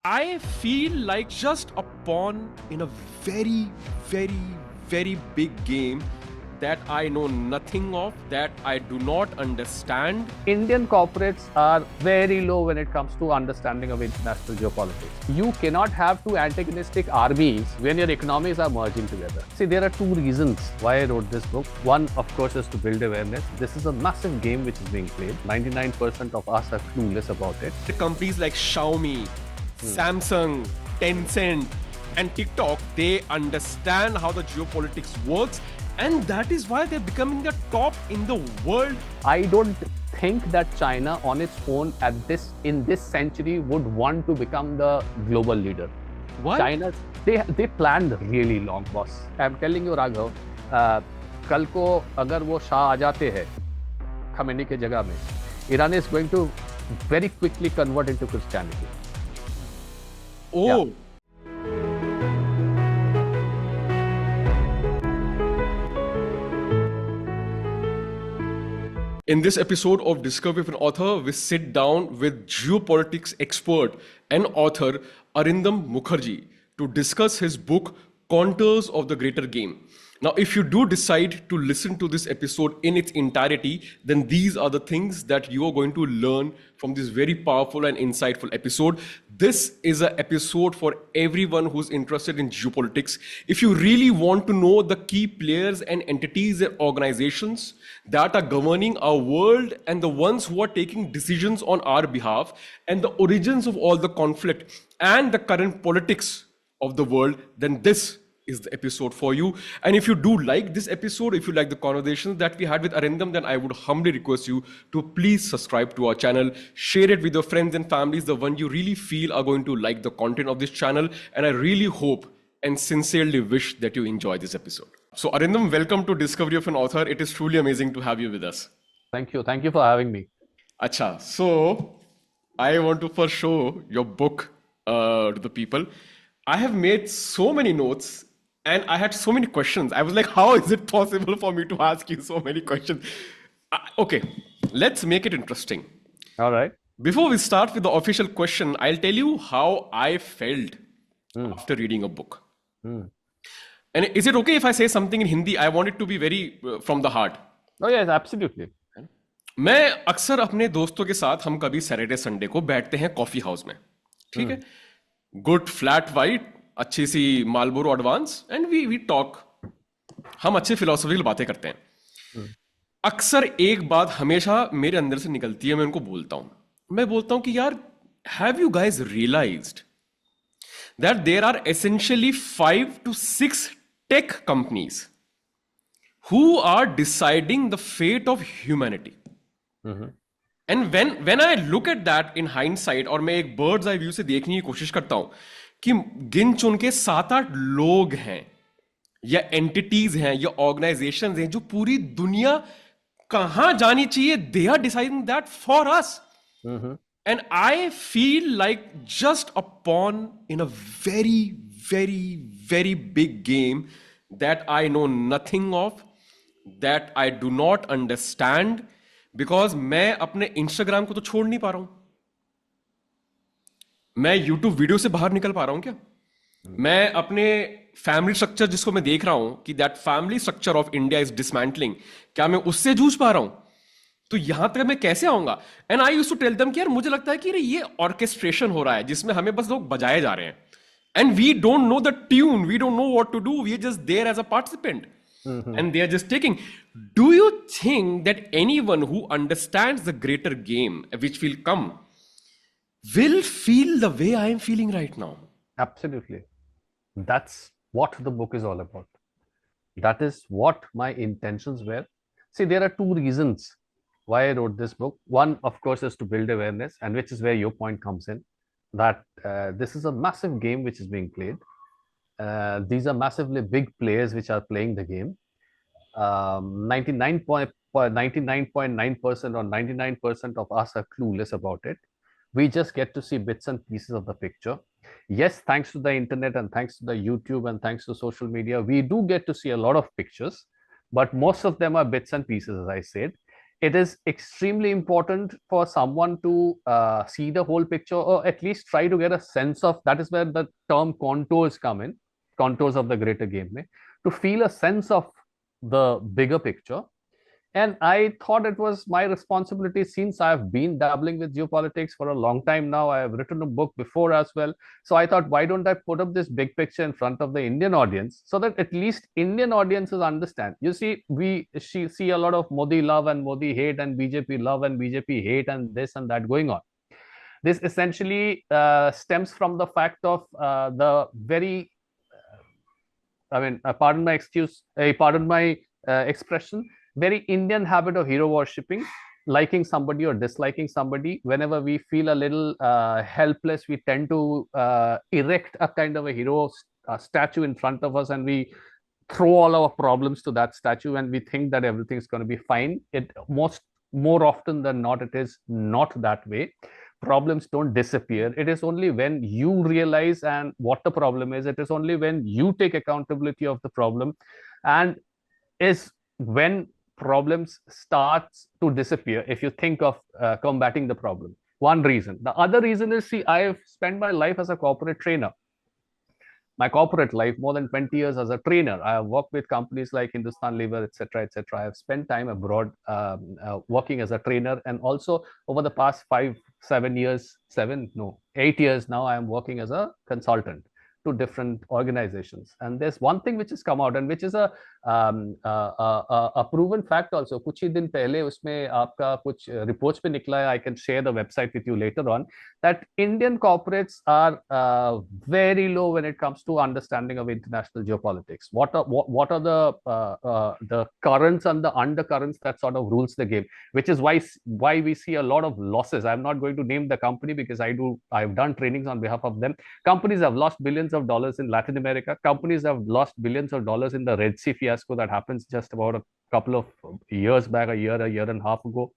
I feel like just a pawn in a very, very, very big game that I know nothing of, that I do not understand. Indian corporates are very low when it comes to understanding of international geopolitics. You cannot have two antagonistic armies when your economies are merging together. See, there are two reasons why I wrote this book. One, of course, is to build awareness. This is a massive game which is being played. 99% of us are clueless about it. The companies like Xiaomi, Samsung, Tencent, and TikTok, they understand how the geopolitics works, and that is why they're becoming the top in the world. I don't think that China on its own in this century would want to become the global leader. Why? China, they planned really long, boss. I'm telling you, Raghav, कल को अगर वो शाह आ जाते हैं Khamenei के जगह में, Iran is going to very quickly convert into Christianity. Oh. Yeah. In this episode of Discovery of an Author, we sit down with geopolitics expert and author Arindam Mukharji to discuss his book Contours of the Greater Game. Now, if you do decide to listen to this episode in its entirety, then these are the things that you are going to learn from this very powerful and insightful episode. This is an episode for everyone who's interested in geopolitics. If you really want to know the key players and entities and organizations that are governing our world and the ones who are taking decisions on our behalf and the origins of all the conflict and the current politics of the world, then this is the episode for you. And if you do like this episode, if you like the conversations that we had with Arindam, then I would humbly request you to please subscribe to our channel, share it with your friends and families, the one you really feel are going to like the content of this channel. And I really hope and sincerely wish that you enjoy this episode. So Arindam, welcome to Discovery of an Author. It is truly amazing to have you with us. Thank you. Thank you for having me. Acha, so I want to first show your book to the people. I have made so many notes and I had so many questions. I was like, how is it possible for me to ask you so many questions? Okay, let's make it interesting. All right. Before we start with the official question, I'll tell you how I felt after reading a book. And is it okay if I say something in Hindi? I want it to be very from the heart. Oh, yes, absolutely. मैं अक्सर अपने दोस्तों के साथ हम कभी Saturday Sunday को बैठते हैं कॉफी हाउस में, ठीक है, गुड फ्लैट वाइट, अच्छी सी Marlboro advance, and we talk. हम अच्छे फिलोसॉफिकल बातें करते हैं. अक्सर एक बात हमेशा मेरे अंदर से निकलती है, मैं उनको बोलता हूं कि यार, have you guys realised that there are essentially 5 to 6 tech companies who are deciding the fate of humanity. And when I look at that in hindsight, और मैं एक bird's eye view से देखने की कोशिश करता हूं कि गिन चुन के 7-8 लोग हैं या एंटिटीज हैं या ऑर्गेनाइजेशंस हैं जो पूरी दुनिया कहां जानी चाहिए, they are deciding that for us. And I feel like just a pawn in a very, very, very big game that I know nothing of, that I do not understand, because मैं अपने Instagram को तो छोड़ नहीं पा रहा हूं. मैं यूट्यूब वीडियो से बाहर निकल पा रहा हूं क्या? मैं अपने फैमिली स्ट्रक्चर जिसको मैं देख रहा हूं कि that family structure of India is dismantling, क्या मैं उससे जूझ पा रहा हूं? तो यहां तक मैं कैसे आऊंगा? And I used to tell them कि यार, मुझे लगता है कि ये ऑर्केस्ट्रेशन हो रहा है जिसमें हमें बस लोग बजाए जा रहे हैं, and we don't know the tune, we don't know what to do, we are just there as a participant. And they are just taking. Do you think that anyone who understands the greater game which will come will feel the way I am feeling right now? Absolutely. That's what the book is all about. That is what my intentions were. See, there are two reasons why I wrote this book. One, of course, is to build awareness, and which is where your point comes in, that this is a massive game which is being played. These are massively big players which are playing the game. 99.9% or 99% of us are clueless about it. We just get to see bits and pieces of the picture. Yes, thanks to the internet and thanks to the YouTube and thanks to social media, we do get to see a lot of pictures, but most of them are bits and pieces, as I said. it is extremely important for someone to see the whole picture, or at least try to get a sense of. That is where the term contours come in, contours of the greater game, to feel a sense of the bigger picture. And I thought it was my responsibility, since I've been dabbling with geopolitics for a long time now. I have written a book before as well. So I thought, why don't I put up this big picture in front of the Indian audience, so that at least Indian audiences understand. You see, see a lot of Modi love and Modi hate, and BJP love and BJP hate, and this and that going on. This essentially stems from the fact of the very, pardon my excuse, pardon my expression, very Indian habit of hero worshipping, liking somebody or disliking somebody. Whenever we feel a little helpless, we tend to erect a kind of a hero statue in front of us, and we throw all our problems to that statue, and we think that everything's going to be fine. More often than not, it is not that way. Problems don't disappear. It is only when you realize and what the problem is. It is only when you take accountability of the problem, and is when problems starts to disappear, if you think of combating the problem. One reason. The other reason is, see, I have spent my life as a corporate trainer. My corporate life, more than 20 years as a trainer. I have worked with companies like Hindustan Lever, etc., etc. I have spent time abroad working as a trainer, and also over the past 8 years now, I am working as a consultant to different organizations. And there's one thing which has come out, and which is a proven fact also. कुछ ही दिन पहले उसमें आपका कुछ reports पे निकला है. I can share the website with you later on. That Indian corporates are very low when it comes to understanding of international geopolitics. What are the currents and the undercurrents that sort of rules the game, which is why we see a lot of losses. I'm not going to name the company because I've done trainings on behalf of them. Companies have lost billions of dollars in Latin America. Companies have lost billions of dollars in the Red Sea fiasco that happens just about a couple of years back, a year and a half ago.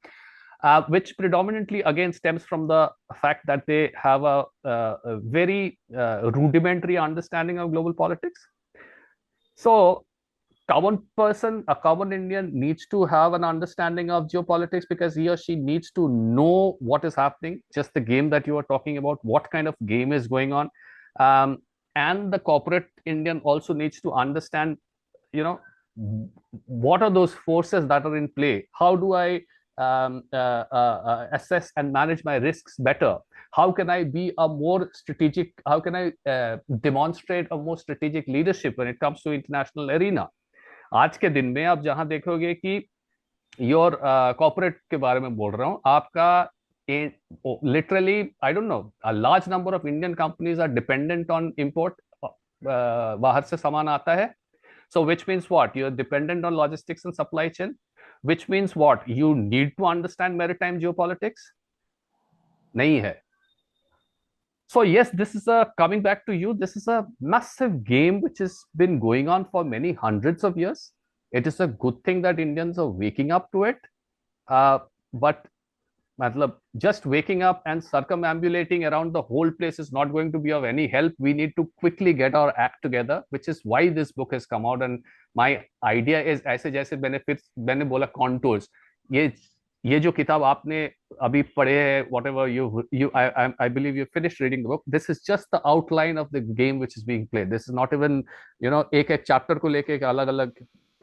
Which predominantly again stems from the fact that they have a very rudimentary understanding of global politics. So a common Indian needs to have an understanding of geopolitics, because he or she needs to know what is happening, just the game that you are talking about, what kind of game is going on. And the corporate Indian also needs to understand, what are those forces that are in play? How do I assess and manage my risks better? How can I be a more strategic? How can I demonstrate a more strategic leadership when it comes to international arena? आज के दिन में आप जहां देखोगे कि your corporate के बारे में बोल रहा हूं, आपका literally, I don't know, a large number of Indian companies are dependent on import. बाहर से सामान आता है. So which means what? You're dependent on logistics and supply chain. Which means what? You need to understand maritime geopolitics. नहीं है. So yes, this is coming back to you. This is a massive game which has been going on for many hundreds of years. It is a good thing that Indians are waking up to it. But just waking up and circumambulating around the whole place is not going to be of any help. We need to quickly get our act together, which is why this book has come out. And my idea is, ऐसे जैसे मैंने बोला contours, ये जो किताब आपने अभी पढ़े है, whatever I believe you finished reading the book. This is just the outline of the game which is being played. This is not even, एक chapter को लेके एक अलग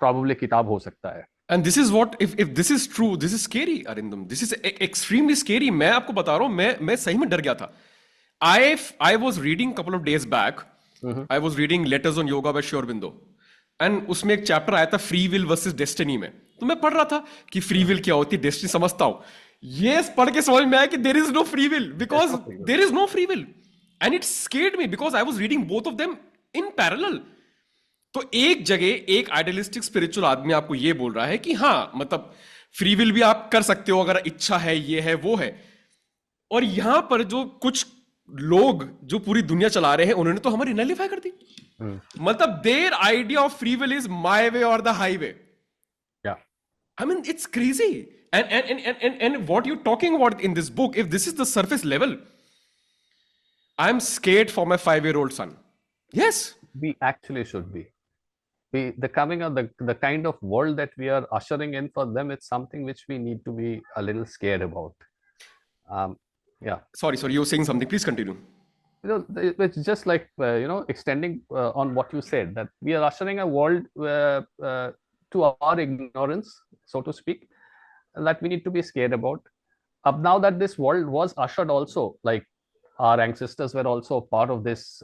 probably किताब हो सकता है. And this is what, if this is true, this is scary, Arindam. This is extremely scary. मैं आपको बता रहा हूँ, मैं सही में डर गया था. I was reading a couple of days back. I was reading Letters on Yoga by Sri Aurobindo. And उसमें एक चैप्टर आया था फ्री विल वर्सेस डेस्टिनी में. तो मैं पढ़ रहा था कि फ्री विल क्या होती है, डेस्टिनी समझता हूं. ये पढ़ के समझ में आया कि there is no free will, because there is no free will. And it scared me because I was reading both of them in parallel. तो एक जगह एक आइडियलिस्टिक स्पिरिचुअल आदमी आपको ये बोल रहा है कि हाँ, मतलब फ्री विल भी आप कर सकते हो अगर इच्छा है, ये है वो है. और यहां पर जो कुछ लोग जो पूरी दुनिया चला रहे हैं, उन्होंने तो हमारी नलिफाई कर दी. मतलब their idea of free will is my way or the highway. I mean, it's crazy. And what you're talking about in this book, if this is the surface level, I'm scared for my 5-year-old son. Yes. We actually should be. the coming of the kind of world that we are ushering in for them, it's something which we need to be a little scared about. Yeah. Sorry, you were saying something. Please continue. It's just like extending on what you said, that we are ushering a world to our ignorance, so to speak, that we need to be scared about. Now that this world was ushered also, like our ancestors were also part of this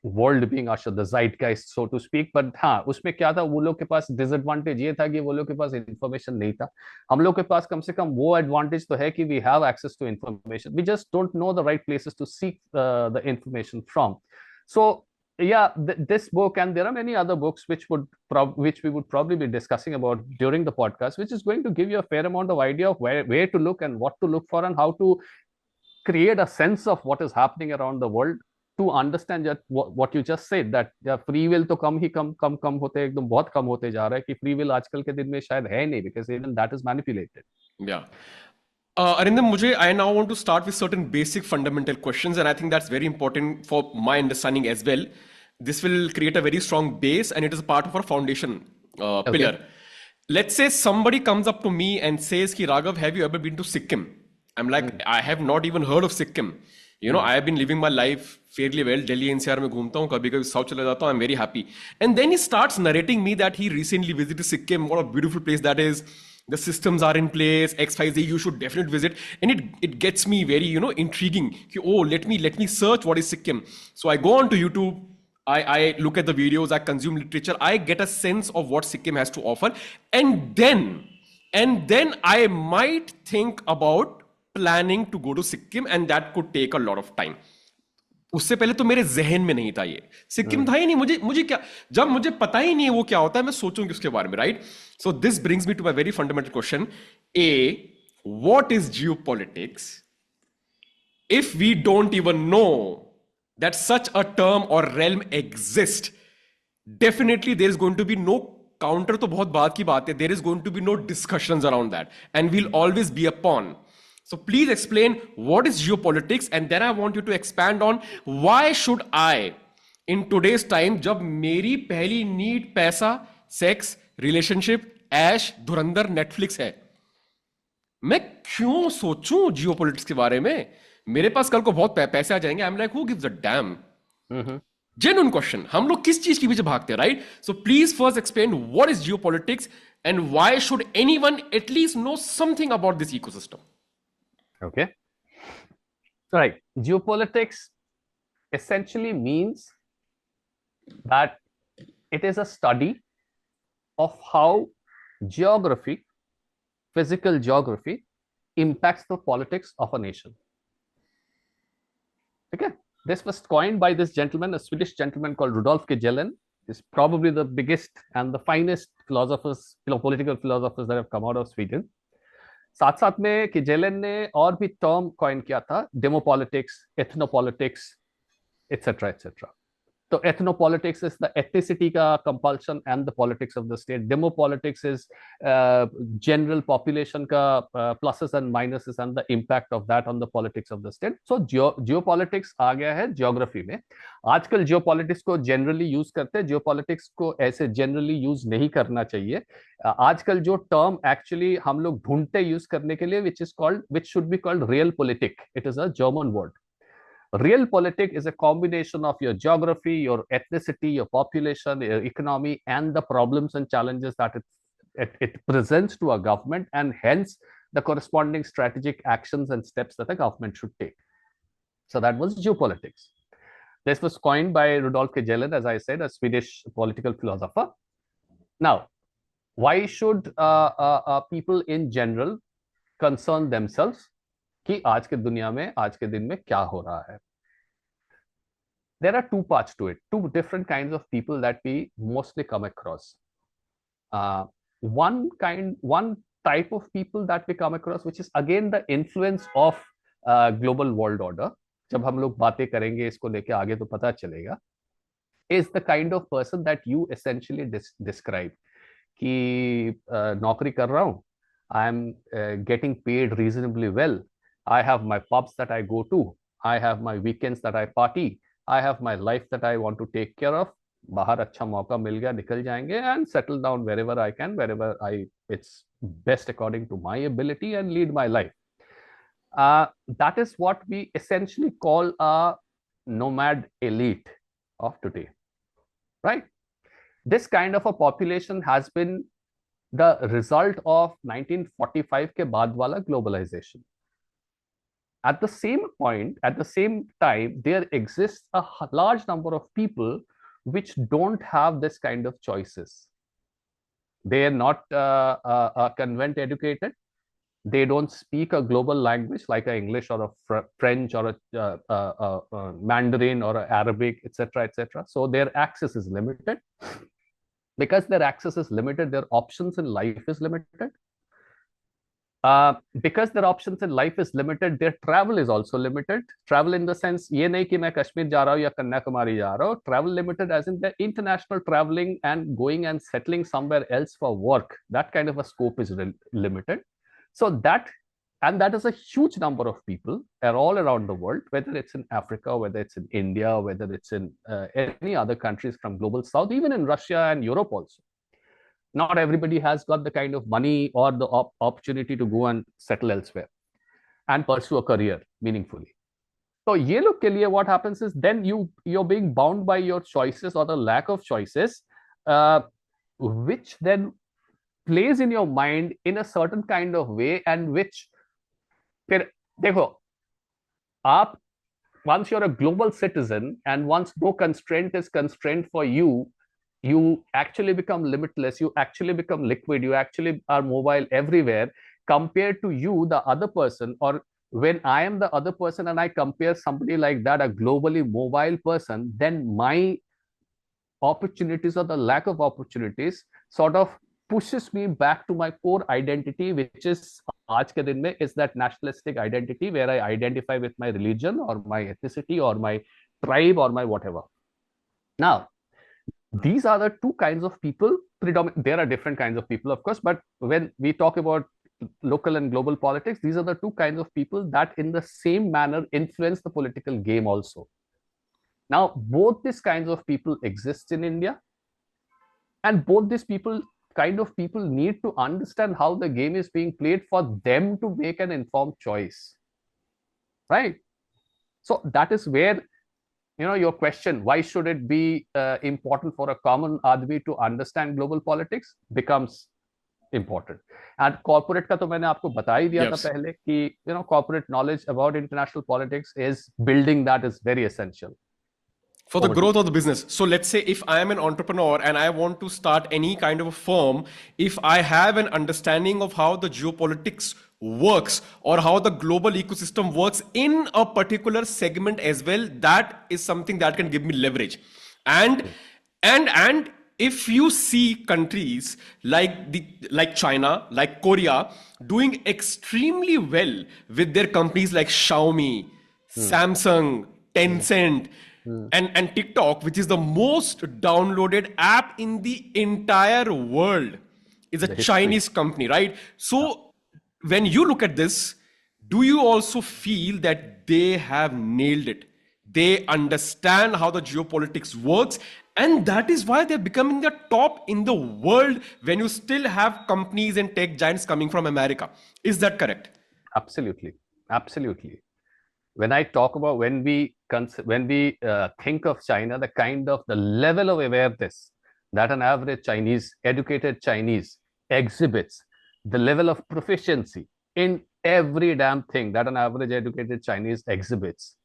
world being ushered, the zeitgeist, so to speak. But हाँ, उसमें क्या था, वो लोग के पास disadvantage ये था कि वो लोग के पास इंफॉर्मेशन नहीं था. हम लोग के पास कम से कम वो एडवांटेज तो है कि we have access to information. We just don't know the right places to seek the information from. So yeah, this book, and there are many other books which we would probably be discussing about during the podcast, which is going to give you a fair amount of idea of where to look and what to look for, and how to create a sense of what is happening around the world, to understand that what you just said, that free will तो कम होते एकदम बहुत कम होते जा रहा है, कि free will आजकल के दिन में शायद है नहीं, because even that is manipulated. Yeah. Arindam, I now want to start with certain basic fundamental questions, and I think that's very important for my understanding as well. This will create a very strong base, and it is a part of our foundation pillar. Let's say somebody comes up to me and says, Ki, Raghav, have you ever been to Sikkim? I'm like, I have not even heard of Sikkim. I have been living my life fairly well. Delhi NCR mein ghumta hu, kabhi kabhi south chala jata hu. I'm very happy. And then he starts narrating me that he recently visited Sikkim. What a beautiful place that is. The systems are in place, XYZ, you should definitely visit. And it gets me very, intriguing. Oh, let me search what is Sikkim. So I go on to YouTube, I look at the videos, I consume literature, I get a sense of what Sikkim has to offer. And then I might think about planning to go to Sikkim, and that could take a lot of time. उससे पहले तो मेरे जहन में नहीं था ये सिक्किम था ही नहीं. मुझे क्या, जब मुझे पता ही नहीं है वो क्या होता है, मैं सोचूंगी उसके बारे में, right? So this brings me to my very fundamental question. Uh, what is geopolitics? If we don't even know that such a term or realm exist, definitely there is going to be no counter. तो बहुत बात की बात है. There is going to be no discussions around that, and we'll always be a pawn. So please explain what is geopolitics, and then I want you to expand on why should I, in today's time, जब मेरी पहली need पैसा, sex, relationship, ऐश, धुरंधर, Netflix है, मैं क्यों सोचूं geopolitics के बारे में? मेरे पास कल को बहुत पैसे आ जाएंगे. I'm like, who gives a damn? Genuine question. हम लोग किस चीज के पीछे भागते हैं, right? So please first explain what is geopolitics and why should anyone at least know something about this ecosystem? Okay. Right. Geopolitics essentially means that it is a study of how geography, physical geography, impacts the politics of a nation. Okay. This was coined by this gentleman, a Swedish gentleman called Rudolf Kjellén. Is probably the biggest and the finest philosophers, political philosophers that have come out of Sweden. साथ साथ में किजेलन ने और भी term coin किया था, डेमोपॉलिटिक्स, एथनोपॉलिटिक्स, etcetera etcetera. तो ethnopolitics is the ethnicity का compulsion and the politics of the state. Demopolitics is general population का pluses and minuses and the impact of that on the politics of the state. So geopolitics आ गया है geography में. आजकल geopolitics को generally use करते हैं. Geopolitics को ऐसे जनरली यूज नहीं करना चाहिए. आजकल जो टर्म एक्चुअली हम लोग ढूंढते यूज करने के लिए, which should be called real politic. It is a German word. Realpolitik is a combination of your geography, your ethnicity, your population, your economy, and the problems and challenges that it presents to a government, and hence the corresponding strategic actions and steps that a government should take. So that was geopolitics. This was coined by Rudolf Kjellén, as I said, a Swedish political philosopher. Now, why should people in general concern themselves कि आज के दुनिया में, आज के दिन में क्या हो रहा है? There are two parts to it, two different kinds of people that we mostly come across. One type of people that we come across, which is again the influence of global world order. जब हम लोग बातें करेंगे इसको लेके आगे तो पता चलेगा. Is the kind of person that you essentially describe. कि नौकरी कर रहा हूँ, I am getting paid reasonably well. I have my pubs that I go to. I have my weekends that I party. I have my life that I want to take care of. बाहर अच्छा मौका मिल गया, निकल जाएंगे, and settle down wherever I can, wherever I it's best according to my ability, and lead my life. That is what we essentially call a nomad elite of today, right? This kind of a population has been the result of 1945 के बाद वाला globalization. At the same point, at the same time, there exists a large number of people which don't have this kind of choices. They are not convent educated. They don't speak a global language like a English or a French or a Mandarin or a Arabic, etc., etc. So their access is limited. Because their access is limited, their options in life is limited. Because their options in life is limited, their travel is also limited. Travel in the sense, ये नहीं कि मैं कश्मीर जा रहा हूँ या कन्याकुमारी जा रहा हूँ. Travel limited as in the international traveling and going and settling somewhere else for work. That kind of a scope is limited. So that is a huge number of people are all around the world, whether it's in Africa, whether it's in India, whether it's in any other countries from global south, even in Russia and Europe also. Not everybody has got the kind of money or the opportunity to go and settle elsewhere and pursue a career meaningfully. So ye log ke liye what happens is then you're being bound by your choices or the lack of choices, which then plays in your mind in a certain kind of way, and which फिर देखो आप, once you're a global citizen and once no constraint is constrained for you, you actually become limitless, you actually become liquid, you actually are mobile everywhere compared to you, the other person. Or when I am the other person and I compare somebody like that, a globally mobile person, then my opportunities or the lack of opportunities sort of pushes me back to my core identity, which is आज के दिन में is that nationalistic identity where I identify with my religion or my ethnicity or my tribe or my whatever. Now, these are the two kinds of people. There are different kinds of people, of course, but when we talk about local and global politics, these are the two kinds of people that in the same manner influence the political game also. Now, both these kinds of people exist in India, and both these kind of people need to understand how the game is being played for them to make an informed choice, right? So that is where, your question, why should it be important for a common admi to understand global politics, becomes important. And corporate का तो मैंने आपको बता ही दिया था पहले कि corporate knowledge about international politics is building, that is very essential for the growth of the business. So let's say if I am an entrepreneur and I want to start any kind of a firm, if I have an understanding of how the geopolitics works or how the global ecosystem works in a particular segment as well, that is something that can give me leverage. And if you see countries like China, like Korea, doing extremely well with their companies like Xiaomi, Samsung, Tencent, and TikTok, which is the most downloaded app in the entire world, is a Chinese company, right? So when you look at this, do you also feel that they have nailed it? They understand how the geopolitics works, and that is why they're becoming the top in the world when you still have companies and tech giants coming from America. Is that correct? Absolutely. Absolutely. When I talk about, when we think of China, the level of awareness that an average Chinese, educated Chinese exhibits, the level of proficiency in every damn thing that an average educated Chinese exhibits,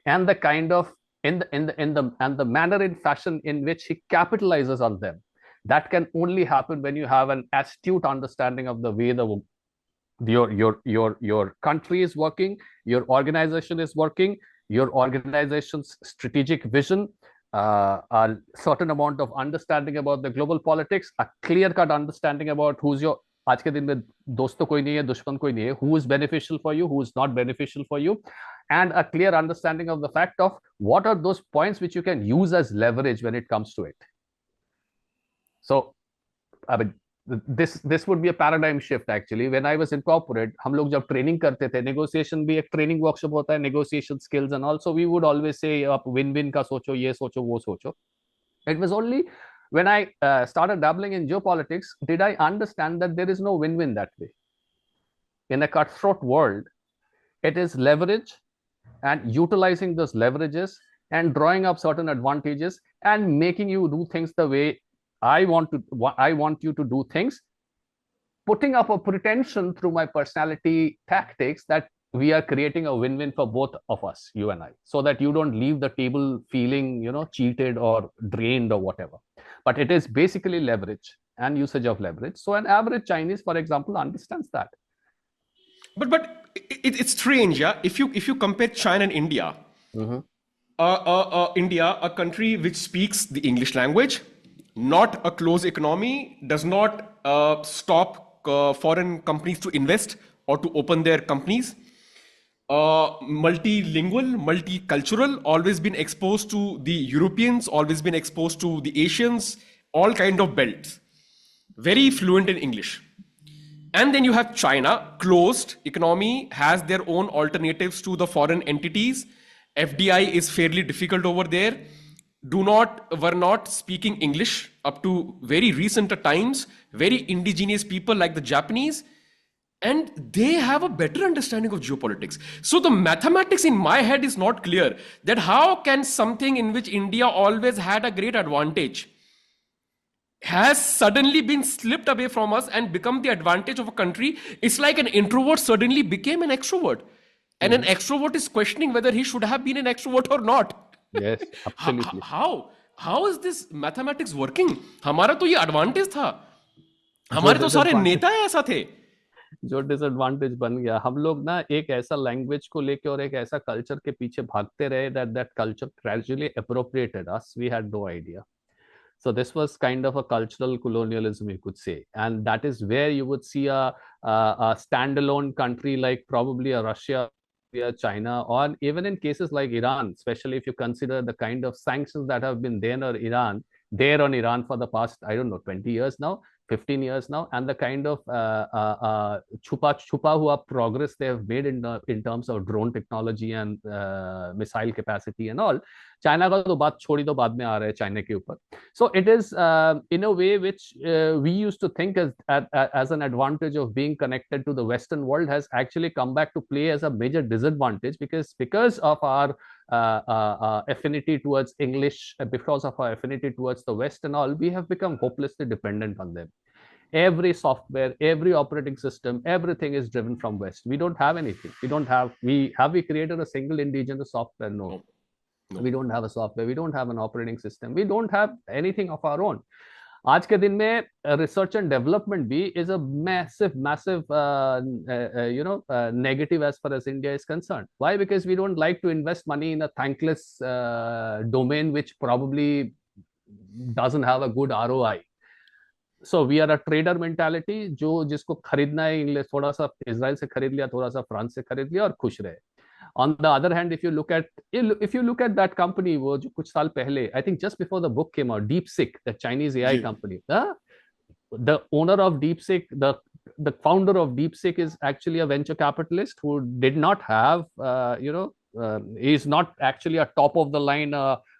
and the kind of and the manner in fashion in which he capitalizes on them, that can only happen when you have an astute understanding of the way your country is working, your organization is working, your organization's strategic vision, a certain amount of understanding about the global politics, a clear-cut understanding about who's your, आज के दिन में दोस्त तो कोई नहीं है, दुश्मन कोई नहीं है, who is beneficial for you, who is not beneficial for you, and a clear understanding of the fact of what are those points which you can use as leverage when it comes to it. So, I mean, this would be a paradigm shift actually. When I was in corporate, हम लोग जब training करते थे, negotiation भी एक training workshop होता है, negotiation skills, and also we would always say आप win-win का सोचो, ये सोचो, वो सोचो. It was only when I started dabbling in geopolitics did I understand that there is no win-win that way. In a cutthroat world, it is leverage and utilizing those leverages and drawing up certain advantages and making you do things the way I want you to do things, putting up a pretension through my personality tactics that we are creating a win-win for both of us, you and I, so that you don't leave the table feeling, cheated or drained or whatever. But it is basically leverage and usage of leverage. So an average Chinese, for example, understands that. But it's strange, yeah. If you compare China and India, India, a country which speaks the English language, not a closed economy, does not stop foreign companies to invest or to open their companies. Multilingual, multicultural, always been exposed to the Europeans, always been exposed to the Asians, all kind of belts. Very fluent in English. And then you have China, closed economy, has their own alternatives to the foreign entities. FDI is fairly difficult over there. Were not speaking English up to very recent times. Very indigenous people like the Japanese. And they have a better understanding of geopolitics. So the mathematics in my head is not clear that how can something in which India always had a great advantage has suddenly been slipped away from us and become the advantage of a country. It's like an introvert suddenly became an extrovert. And an extrovert is questioning whether he should have been an extrovert or not. Yes, absolutely. How is this mathematics working? हमारा तो ये advantage था. हमारे तो सारे नेता ऐसा थे. जो डिसएडवांटेज बन गया, हम लोग ना एक ऐसा लैंग्वेज को लेके और एक ऐसा कल्चर के पीछे भागते रहे that culture gradually appropriated us. We had no idea. So this was kind of a cultural colonialism, you could say, and that is where you would see a standalone country like probably a Russia, China, or even in cases like Iran, especially if you consider the kind of sanctions that have been there on Iran for the past, I don't know, 20 years now, 15 years now, and the kind of chupa hua progress they have made in terms of drone technology and missile capacity and all. China का तो बात छोड़ी, तो बाद में आ रहा है China के ऊपर. So it is in a way which we used to think as an advantage of being connected to the Western world has actually come back to play as a major disadvantage because of our affinity towards English, because of our affinity towards the West and all, we have become hopelessly dependent on them. Every software, every operating system, everything is driven from West. We don't have anything. We created a single indigenous software? No. We don't have a software. We don't have an operating system. We don't have anything of our own. आज के दिन में research and development भी is a massive negative as far as India is concerned. Why? Because we don't like to invest money in a thankless domain which probably doesn't have a good ROI. So we are a trader mentality, जिसको खरीदना है English, थोड़ा सा Israel से खरीद लिया, थोड़ा सा फ्रांस से खरीद लिया और खुश रहे. On the other hand, if you look at that company, वो जो कुछ साल पहले, I think just before the book came out, DeepSeek, the Chinese AI company, the owner of DeepSeek, the founder of DeepSeek is actually a venture capitalist who did not have, is not actually a top of the line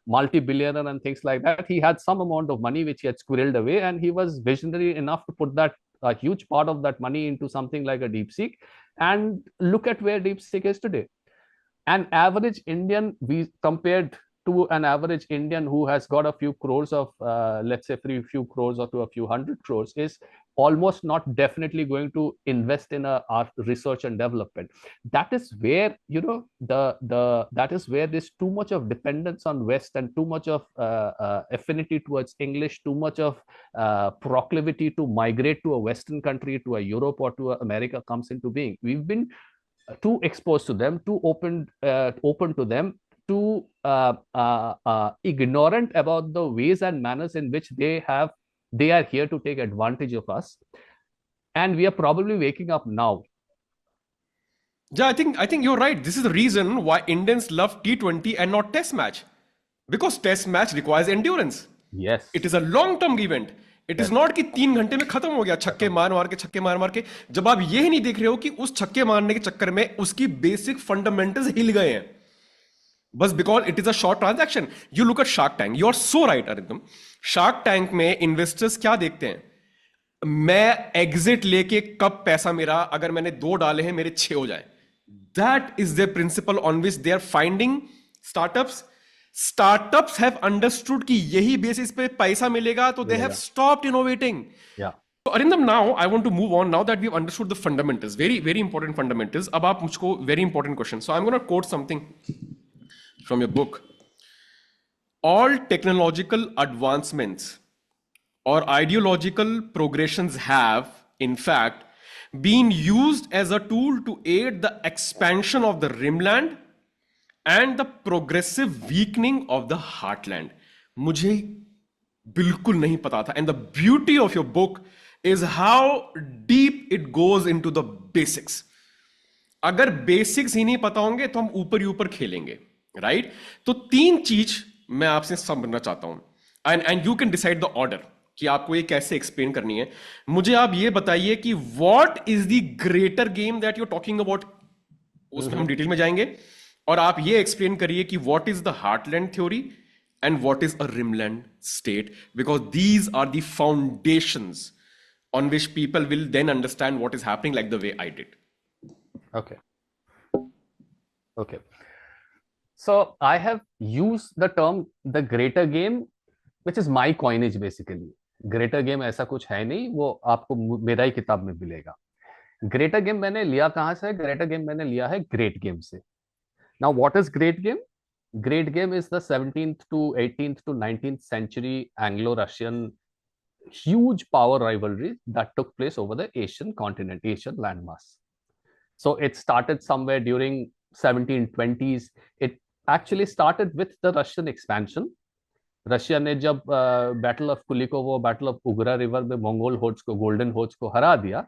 multi-billionaire and things like that. He had some amount of money which he had squirreled away, and he was visionary enough to put that a huge part of that money into something like a DeepSeek. And look at where DeepSeek is today. An average Indian, we compared to an average Indian who has got a few crores of, let's say, few crores or to a few hundred crores, is almost not definitely going to invest in our research and development. That is where that is where there's too much of dependence on West and too much of affinity towards English, too much of proclivity to migrate to a Western country, to a Europe or to America comes into being. We've been too exposed to them, too open to them, too ignorant about the ways and manners in which they are here to take advantage of us, and we are probably waking up now. Yeah, I think you're right. This is the reason why Indians love T20 and not Test match, because Test match requires endurance. Yes, it is a long-term event. It is not कि 3 घंटे में खत्म हो गया, छक्के मार के. जब आप ये ही नहीं देख रहे हो कि उस छक्के मारने के चक्कर में उसकी बेसिक फंडामेंटल्स हिल गए हैं. बस because it is a short transaction. You look at Shark Tank. You are so right Arindam. Shark Tank में इन्वेस्टर्स क्या देखते हैं? मैं एग्जिट लेके कब पैसा मेरा, अगर मैंने 2 डाले हैं मेरे 6 हो जाए. That is the principle on which they are finding startups. Startups have understood कि यही बेसिस पे पैसा मिलेगा, तो they have stopped innovating. Yeah. So Arindam, now I want to move on. Now that we've understood the fundamentals, very very important fundamentals. अब आप मुझको very important question. So I'm going to quote something from your book. All technological advancements or ideological progressions have, in fact, been used as a tool to aid the expansion of the rimland and the progressive weakening of the heartland. मुझे बिल्कुल नहीं पता था. And the beauty of your book is how deep it goes into the basics. अगर basics ही नहीं पता होंगे तो हम ऊपर ही ऊपर खेलेंगे, राइट? तो 3 चीज मैं आपसे समझना चाहता हूं, and you can decide the order कि आपको ये कैसे एक्सप्लेन करनी है. मुझे आप ये बताइए कि what is the greater game that you talking about. उसमें हम डिटेल में जाएंगे. और आप ये एक्सप्लेन करिए कि what is the heartland theory and what is a rimland state, because these are the foundations on which people will then understand what is happening, like the way I did. Okay. So I have used the term the greater game, which is my coinage basically. Greater game ऐसा कुछ है नहीं, वो आपको मेरा ही किताब में मिलेगा. Greater game मैंने लिया कहाँ से? Greater game मैंने लिया है Great Game से. Now what is Great Game? Great Game is the 17th to 18th to 19th century Anglo-Russian huge power rivalry that took place over the Asian continent, Asian landmass. So it started somewhere during 1720s. It actually started with the Russian expansion. Russia ने जब battle of Kulikovo, battle of Ugra river में Mongol hordes को, golden hordes को हरा दिया,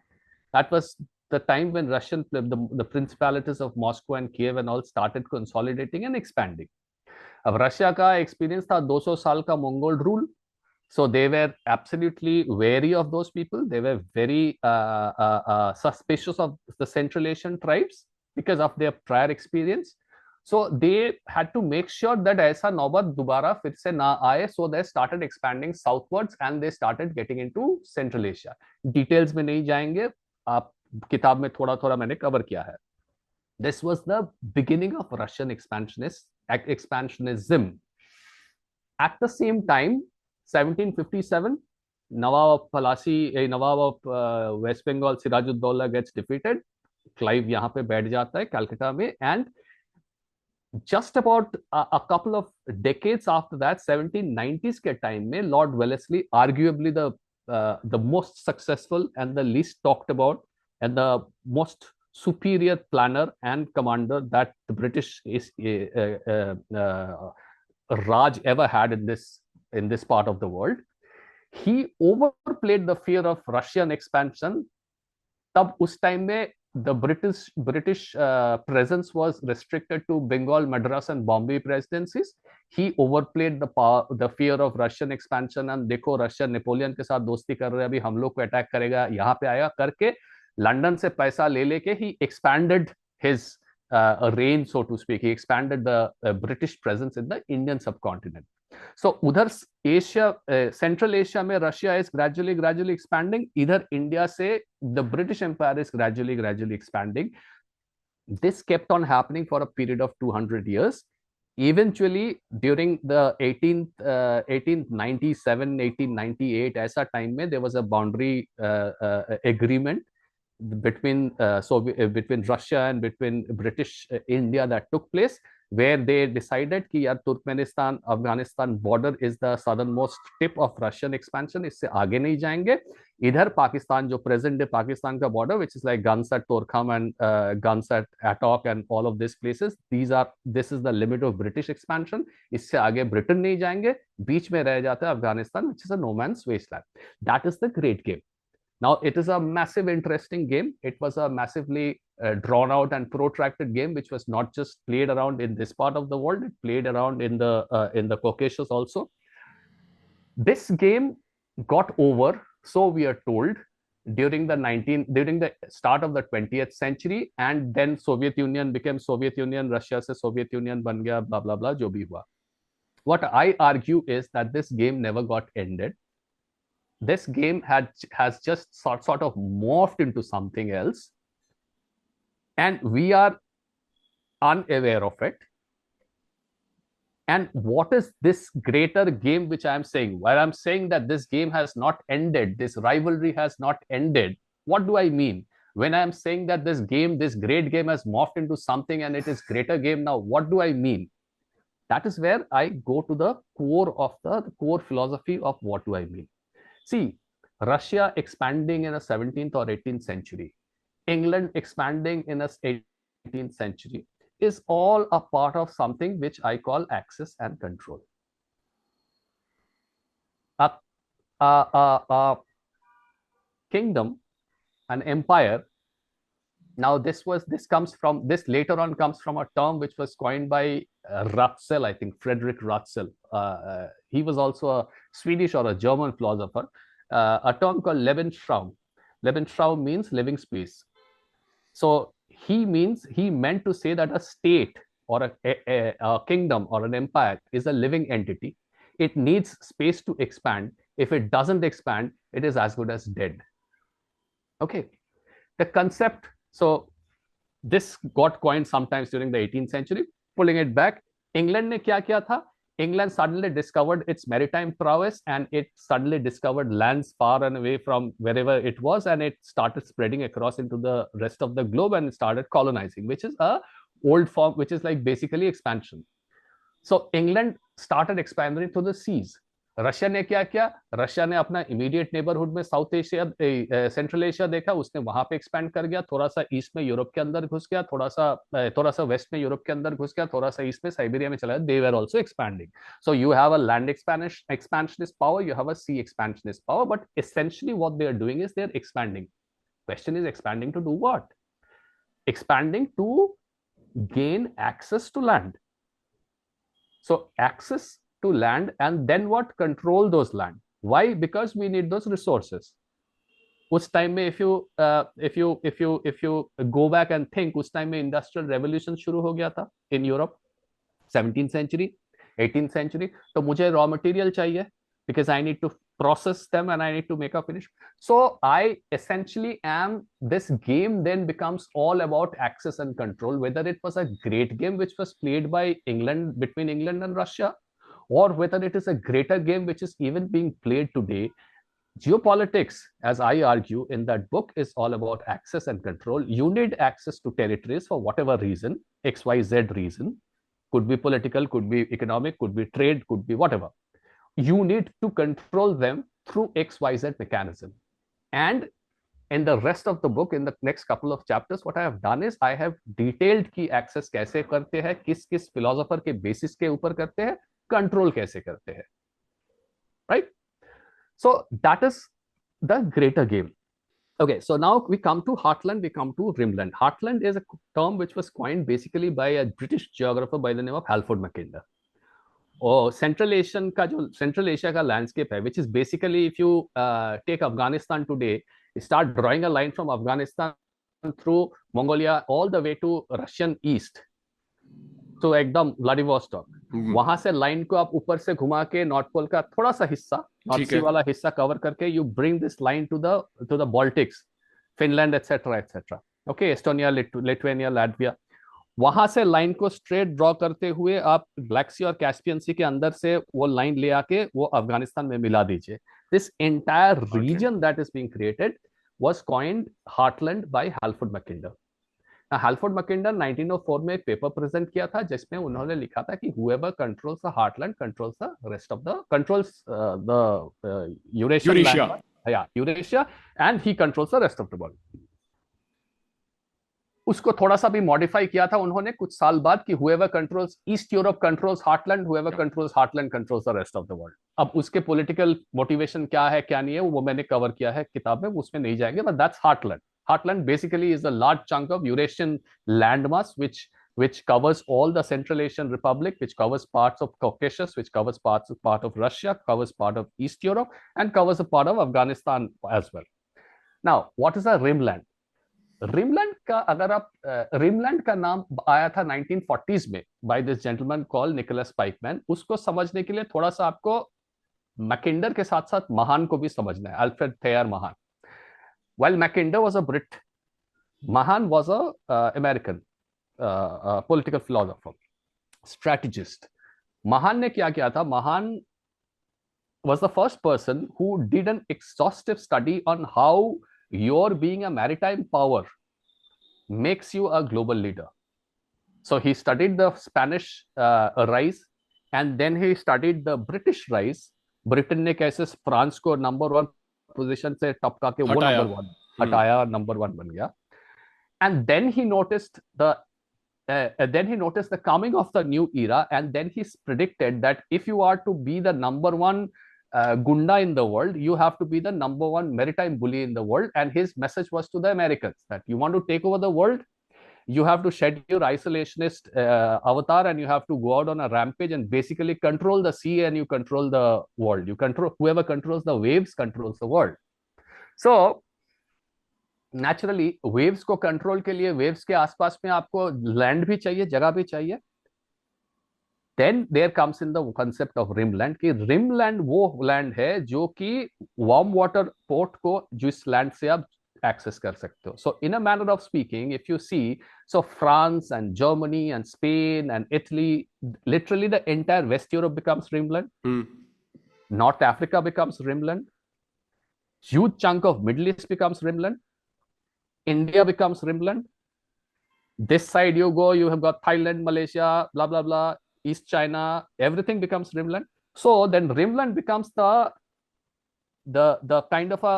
that was the time when the principalities of Moscow and Kiev and all started consolidating and expanding. अब Russia का experience था 200 साल का Mongol rule. So they were absolutely wary of those people. They were very suspicious of the Central Asian tribes because of their prior experience. So they had to make sure that ऐसा नौबत दोबारा फिर से ना आए. So they started expanding southwards and they started getting into Central Asia. Details में नहीं जाएंगे, आप किताब में थोड़ा थोड़ा मैंने कवर किया है. This was the beginning of Russian expansionism. At the same time, 1757, Nawab of West Bengal Sirajuddaulah gets defeated. Clive यहाँ पे बैठ जाता है कलकत्ता में. And just about a couple of decades after that, 1790s के टाइम में Lord Wellesley, arguably the most successful and the least talked about and the most superior planner and commander that the British Raj ever had in this part of the world. He overplayed the fear of Russian expansion. तब उस time में the British presence was restricted to Bengal, Madras and Bombay presidencies. He overplayed the fear of Russian expansion and देखो Russia Napoleon के साथ दोस्ती कर रहे हैं, अभी हम लोग को अटैक करेगा, यहाँ पे आया करके लंदन से पैसा ले लेके he expanded his reign, so to speak. He expanded the British presence in the Indian subcontinent. So उधर एशिया, सेंट्रल एशिया में रशिया is gradually expanding. इधर इंडिया से the British Empire is gradually expanding. This kept on happening for a period of 200 years. Eventually, during the 1897, 1898, ऐसा time में there was a boundary agreement between Russia and between British India that took place, where they decided कि यार Turkmenistan Afghanistan border is the southernmost tip of Russian expansion, इससे आगे नहीं जाएंगे. इधर पाकिस्तान जो present day पाकिस्तान का border, which is like guns at Torkham and guns at Attock and all of these places, this is the limit of British expansion. इससे आगे Britain नहीं जाएंगे, बीच में रह जाता है Afghanistan, which is a no man's wasteland. That is the great game. Now, it is a massive, interesting game. It was a massively drawn out and protracted game, which was not just played around in this part of the world. It played around in the Caucasus also. This game got over, so we are told, during the start of the 20th century, and then Soviet Union became Soviet Union, Russia se Soviet Union ban gaya, blah blah blah, jo bhi hua. What I argue is that this game never got ended. This game has just sort of morphed into something else, and we are unaware of it. And what is this greater game which I'm saying? While I'm saying that this game has not ended, this rivalry has not ended, what do I mean? When I'm saying that this game, this great game has morphed into something and it is greater game now, what do I mean? That is where I go to the core philosophy of what do I mean. See, Russia expanding in the 17th or 18th century, England expanding in the 18th century, is all a part of something which I call access and control. A kingdom, an empire. Now this later on comes from a term which was coined by Ratzel, I think Frederick Ratzel. He was also a Swedish or a German philosopher. A term called Lebensraum. Lebensraum means living space. So he meant to say that a state or a kingdom or an empire is a living entity. It needs space to expand. If it doesn't expand, it is as good as dead. Okay. The concept, so this got coined sometimes during the 18th century. Pulling it back, England ने क्या किया था? England suddenly discovered its maritime prowess, and it suddenly discovered lands far and away from wherever it was, and it started spreading across into the rest of the globe and started colonizing, which is a old form, which is like basically expansion. So England started expanding to the seas. Russia ने क्या किया? Russia ने अपना immediate neighbourhood में south Asia, central Asia देखा, उसने वहां पे एक्सपैंड कर गया, थोड़ा सा ईस्ट में यूरोप के अंदर घुस गया, थोड़ा सा वेस्ट में यूरोप के अंदर घुस गया, थोड़ा सा ईस्ट में साइबेरिया में चला गया. They were also expanding. So you have a land expansionist power, you have a sea expansionist power, but essentially what they are doing is they are expanding. Question is, expanding to do what? Expanding to gain access to land. So access to land, and then what? Control those land. Why? Because we need those resources. उस time में if you go back and think, उस time में industrial revolution शुरू हो गया था in Europe, 17th century, 18th century. तो मुझे raw material चाहिए because I need to process them and I need to make a finish. So I essentially am, this game then becomes all about access and control, whether it was a great game which was played by England, between England and Russia, or whether it is a greater game which is even being played today. Geopolitics, as I argue in that book, is all about access and control. You need access to territories for whatever reason, XYZ reason. Could be political, could be economic, could be trade, could be whatever. You need to control them through XYZ mechanism. And in the rest of the book, in the next couple of chapters, what I have done is I have detailed की access कैसे करते हैं, किस philosopher के basis के ऊपर करते हैं, control कैसे करते हैं, right? So that is the greater game. Okay, so now we come to Heartland, we come to Rimland. Heartland is a term which was coined basically by a British geographer by the name of Halford Mackinder. और central Asia का landscape है, which is basically, if you take Afghanistan today, start drawing a line from Afghanistan through Mongolia all the way to Russian east, तो एकदम Vladivostok, वहां से line को आप ऊपर से घुमा के नॉर्थ पोल का थोड़ा सा हिस्सा, नॉर्थ सी वाला हिस्सा कवर करके, you bring this line to the Baltics, Finland etcetera etcetera. Okay, Estonia, Lithuania, Latvia, वहां से लाइन को स्ट्रेट ड्रॉ करते हुए आप ब्लैक सी और कैस्पियन सी के अंदर से वो लाइन ले आके वो अफगानिस्तान में मिला दीजिए. This entire region that is being created was coined heartland by Halford Mackinder. Halford Mackinder 1904 में एक पेपर प्रेजेंट किया था जिसमें उन्होंने लिखा था कि whoever controls the heartland controls the rest of the Eurasian Eurasia. land, yeah, Eurasia, and he controls the rest of the world. उसको थोड़ा सा भी मॉडिफाई किया था उन्होंने कुछ साल बाद कि whoever controls East Europe controls heartland, whoever controls heartland controls the rest of the world. अब उसके पॉलिटिकल मोटिवेशन क्या है क्या नहीं है वो मैंने कवर किया है किताब में, उसमें नहीं जाएंगे, but that's heartland. Heartland basically is a large chunk of Eurasian landmass which covers all the Central Asian Republic, which covers parts of Caucasus, which covers part of Russia, covers part of East Europe, and covers a part of Afghanistan as well. Now what is a rimland? Rimland का अगर आप rimland का नाम आया था 1940s में by this gentleman call Nicholas Spykman. उसको समझने के लिए थोड़ा सा आपको मैकिंडर के साथ साथ महान को भी समझना है, अल्फ्रेड थेयर महान। While Mackinder was a Brit, Mahan was a American political philosopher, strategist. Mahan ने क्या किया था? Mahan was the first person who did an exhaustive study on how your being a maritime power makes you a global leader. So he studied the Spanish rise, and then he studied the British rise. Britain ने कैसे France को number 1 position से टपका के वो number 1 हटाया, number 1 बन गया. And then he noticed the coming of the new era, and then he predicted that if you are to be the number 1 gunda in the world, you have to be the number 1 maritime bully in the world. And his message was to the Americans that you want to take over the world, you have to shed your isolationist avatar, and you have to go out on a rampage and basically control the sea, and you control the world. You control, whoever controls the waves controls the world. So naturally waves को control के लिए waves के आसपास में आपको land भी चाहिए, जगह भी चाहिए. Then there comes in the concept of rimland कि रिमलैंड वो लैंड है जो कि वार्म वाटर पोर्ट को जिस लैंड से आप एक्सेस कर सकते हो. So in a manner of speaking, if you see, so France and Germany and Spain and Italy, literally the entire west Europe becomes rimland. North Africa becomes rimland. Huge chunk of Middle East becomes rimland. India becomes Rimland. This side you go, you have got Thailand, Malaysia, blah blah blah, East China, everything becomes Rimland. So then Rimland becomes the kind of a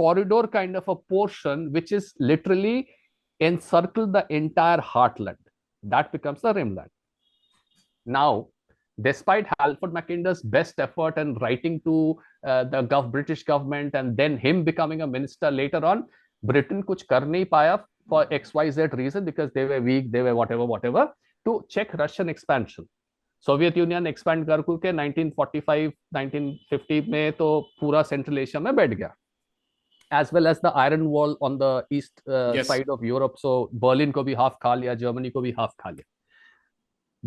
corridor kind of a portion which is literally encircle the entire heartland. That becomes the Rimland. Now, despite Halford Mackinder's best effort and writing to the British government, and then him becoming a minister later on, Britain कुछ कर नहीं पाया for XYZ reason, because they were weak, they were whatever to check Russian expansion. Soviet union expand कर के 1945 1950 में तो पूरा central Asia में बैठ गया, as well as the iron wall on the east side of Europe. So Berlin को भी हाफ खा लिया, जर्मनी को भी हाफ खा लिया.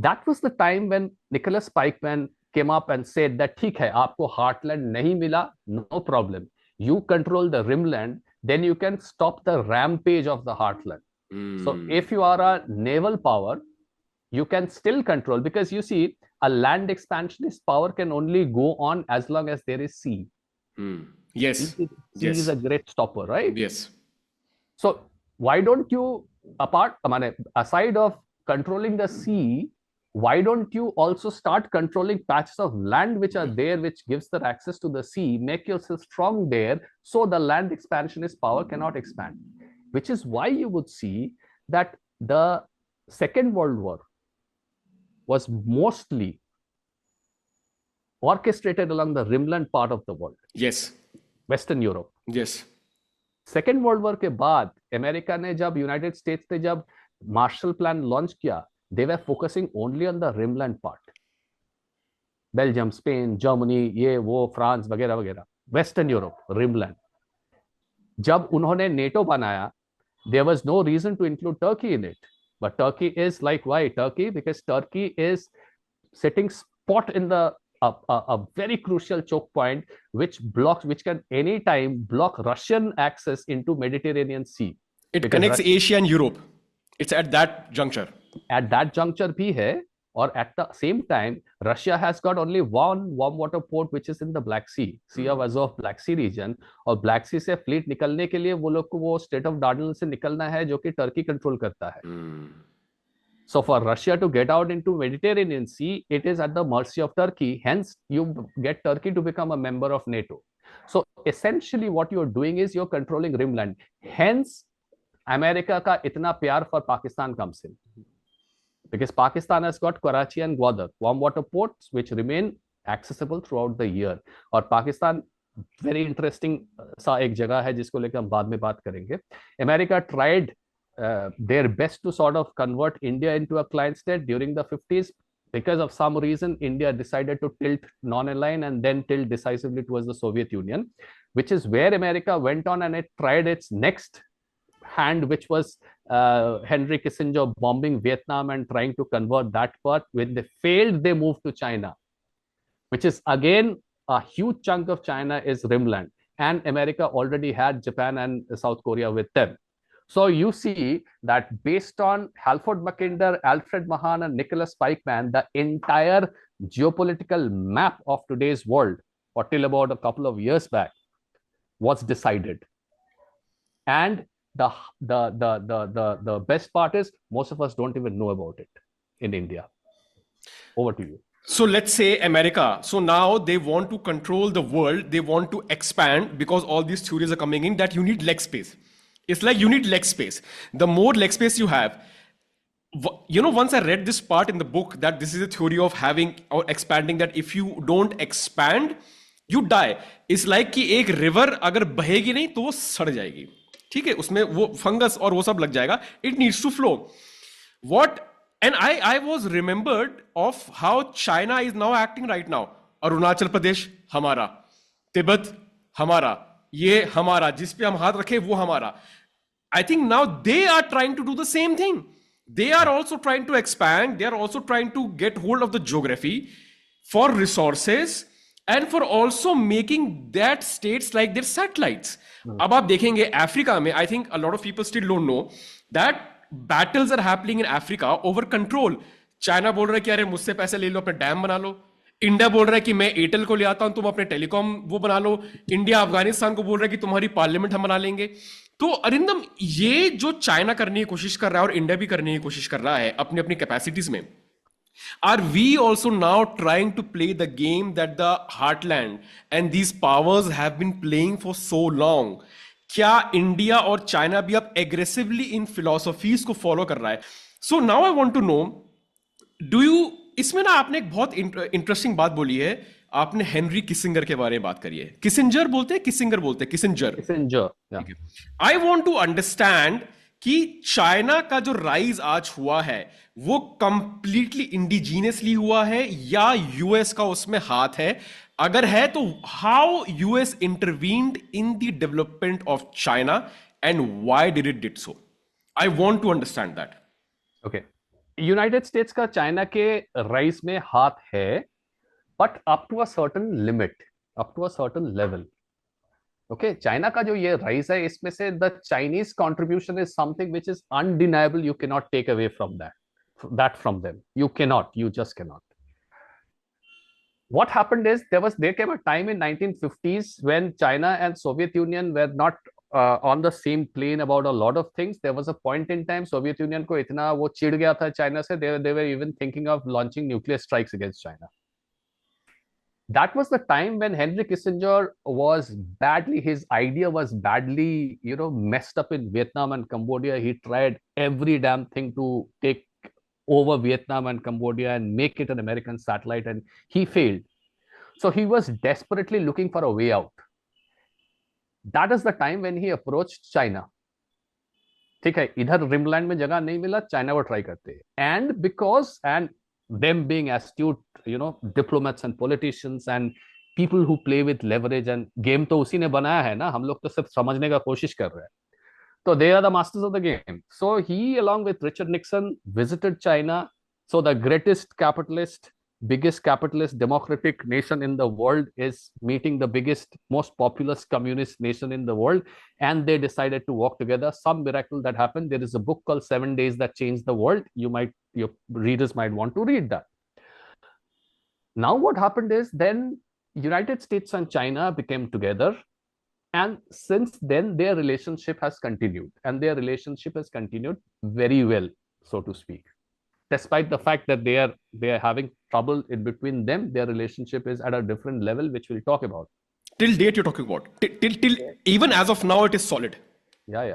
That was the time when Nicholas Pikeman came up and said that ठीक है, आपको हार्टलैंड नहीं मिला, no problem, you control the rimland, then you can stop the rampage of the heartland. So if you are a naval power, you can still control, because you see, a land expansionist power can only go on as long as there is sea. Yes. Sea is a great stopper, right? Yes. So why don't you, aside of controlling the sea, why don't you also start controlling patches of land which are there, which gives the access to the sea, make yourself strong there, so the land expansionist power cannot expand. Which is why you would see that the Second World War was mostly orchestrated along the rimland part of the world. Yes. Western Europe. Yes. Second World War के बाद America ने जब, United states ने जब Marshall plan launch किया, they were focusing only on the rimland part. Belgium, Spain, Germany, ये वो France वगैरह वगैरह, वेस्टर्न यूरोप, rimland. जब उन्होंने नेटो बनाया, there was no reason to include Turkey in it. But Turkey is like, why Turkey? Because Turkey is sitting spot in the a very crucial choke point, which can anytime block Russian access into Mediterranean Sea. It connects Asia and Europe. It's at that juncture. At that juncture भी है, or at the same time, Russia has got only one warm water port which is in the Black Sea, Sea of Azov, Black Sea region. और Black Sea से fleet निकलने के लिए वो लोग को वो Strait of Dardanelles से निकलना है, जो कि टर्की कंट्रोल करता है. So for Russia to get out into Mediterranean Sea, it is at the mercy of Turkey. Hence, you get Turkey to become a member of NATO. So essentially, what you're doing is you're controlling rimland. Hence, America का इतना प्यार for Pakistan comes in. Because Pakistan has got Karachi and Gwadar, warm water ports which remain accessible throughout the year. और Pakistan very interesting सा एक जगह है जिसको लेकर हम बाद में बात करेंगे. America tried their best to sort of convert India into a client state during the 50s, Because of some reason, India decided to tilt non-aligned and then tilt decisively towards the Soviet Union, which is where America went on and it tried its next hand, which was Henry Kissinger bombing Vietnam and trying to convert that part. When they failed, they moved to China, which is again a huge chunk of China is rimland. And America already had Japan and South Korea with them. So you see that based on Halford Mackinder, Alfred Mahan, and Nicholas Pikeman, the entire geopolitical map of today's world, or till about a couple of years back, was decided. And the best part is most of us don't even know about it in India. Over to you. So let's say America. So now they want to control the world. They want to expand because all these theories are coming in that you need leg space. It's like you need leg space. The more leg space you have, once I read this part in the book that this is a theory of having or expanding, that if you don't expand, you die. It's like कि एक river अगर बहेगी नहीं तो वो सड़ जाएगी. ठीक है, उसमें वो फंगस और वो सब लग जाएगा. It needs to flow. And I was remembered of how China is now acting right now. Arunachal Pradesh हमारा, तिब्बत हमारा, ये हमारा, जिस पे हम हाथ रखे वो हमारा. I think now they are trying to do the same thing. They are also trying to expand. They are also trying to get hold of the geography for resources and for also making that states like their satellites. अब आप देखेंगे Africa में, I think a lot of people still don't know that battles are happening in Africa over control. China बोल रहा है कि अरे मुझसे पैसे ले लो, अपने डैम बना लो. इंडिया बोल रहा है कि मैं एयरटेल को ले आता हूं, तुम अपने टेलीकॉम वो बना लो. इंडिया अफगानिस्तान को बोल रहा है कि तुम्हारी पार्लियामेंट हम बना लेंगे. तो अरिंदम, ये जो चाइना करने की कोशिश कर रहा है और इंडिया भी करने की कोशिश कर रहा है अपनी अपनी कैपेसिटीज में, are we also now trying to play the game that the Heartland and these powers have been playing for so long? क्या इंडिया और चाइना भी अब एग्रेसिवली इन फिलोसफीज को फॉलो कर रहा है? So now I want to know, do you, इसमें ना आपने एक बहुत इंटरेस्टिंग बात बोली है. आपने हेनरी किसिंगर के बारे में बात करी है. किसिंजर बोलते हैं, किसिंगर बोलते हैं, Kissinger. I want to understand कि चाइना का जो राइज आज हुआ है वो कंप्लीटली इंडिजीनियसली हुआ है या यूएस का उसमें हाथ है? अगर है तो how US intervened in the development of China and why did it did so? I want to understand that. Okay, United States का चाइना के राइज में हाथ है, but up to a certain limit, up to a certain level. Okay, China का जो ये rise है, इसमें से the Chinese contribution is something which is undeniable. You can not take away from that from them. You just cannot. What happened is there came a time in 1950s when China and Soviet Union were not on the same plane about a lot of things. There was a point in time Soviet Union को इतना वो चिढ़ गया था China से, they were even thinking of launching nuclear strikes against China. That was the time when Henry Kissinger his idea was badly, messed up in Vietnam and Cambodia. He tried every damn thing to take over Vietnam and Cambodia and make it an American satellite, and he failed. So he was desperately looking for a way out. That is the time when he approached China. ठीक है, इधर rimland में जगह नहीं मिला, China को try करते हैं. And them being astute, diplomats and politicians and people who play with leverage, and game तो उसी ने बनाया है ना, हम लोग तो सिर्फ समझने का कोशिश कर रहे हैं. So they are the masters of the game. So he, along with Richard Nixon, visited China. So the biggest capitalist democratic nation in the world is meeting the biggest, most populous communist nation in the world. And they decided to work together. Some miracle that happened. There is a book called 7 Days That Changed the World. Your readers might want to read that. Now what happened is then United States and China became together. And since then, their relationship has continued, and their relationship has continued very well, so to speak. Despite the fact that they are having trouble in between them, their relationship is at a different level, which we'll talk about. Till date, you're talking about. Till even as of now, it is solid. Yeah.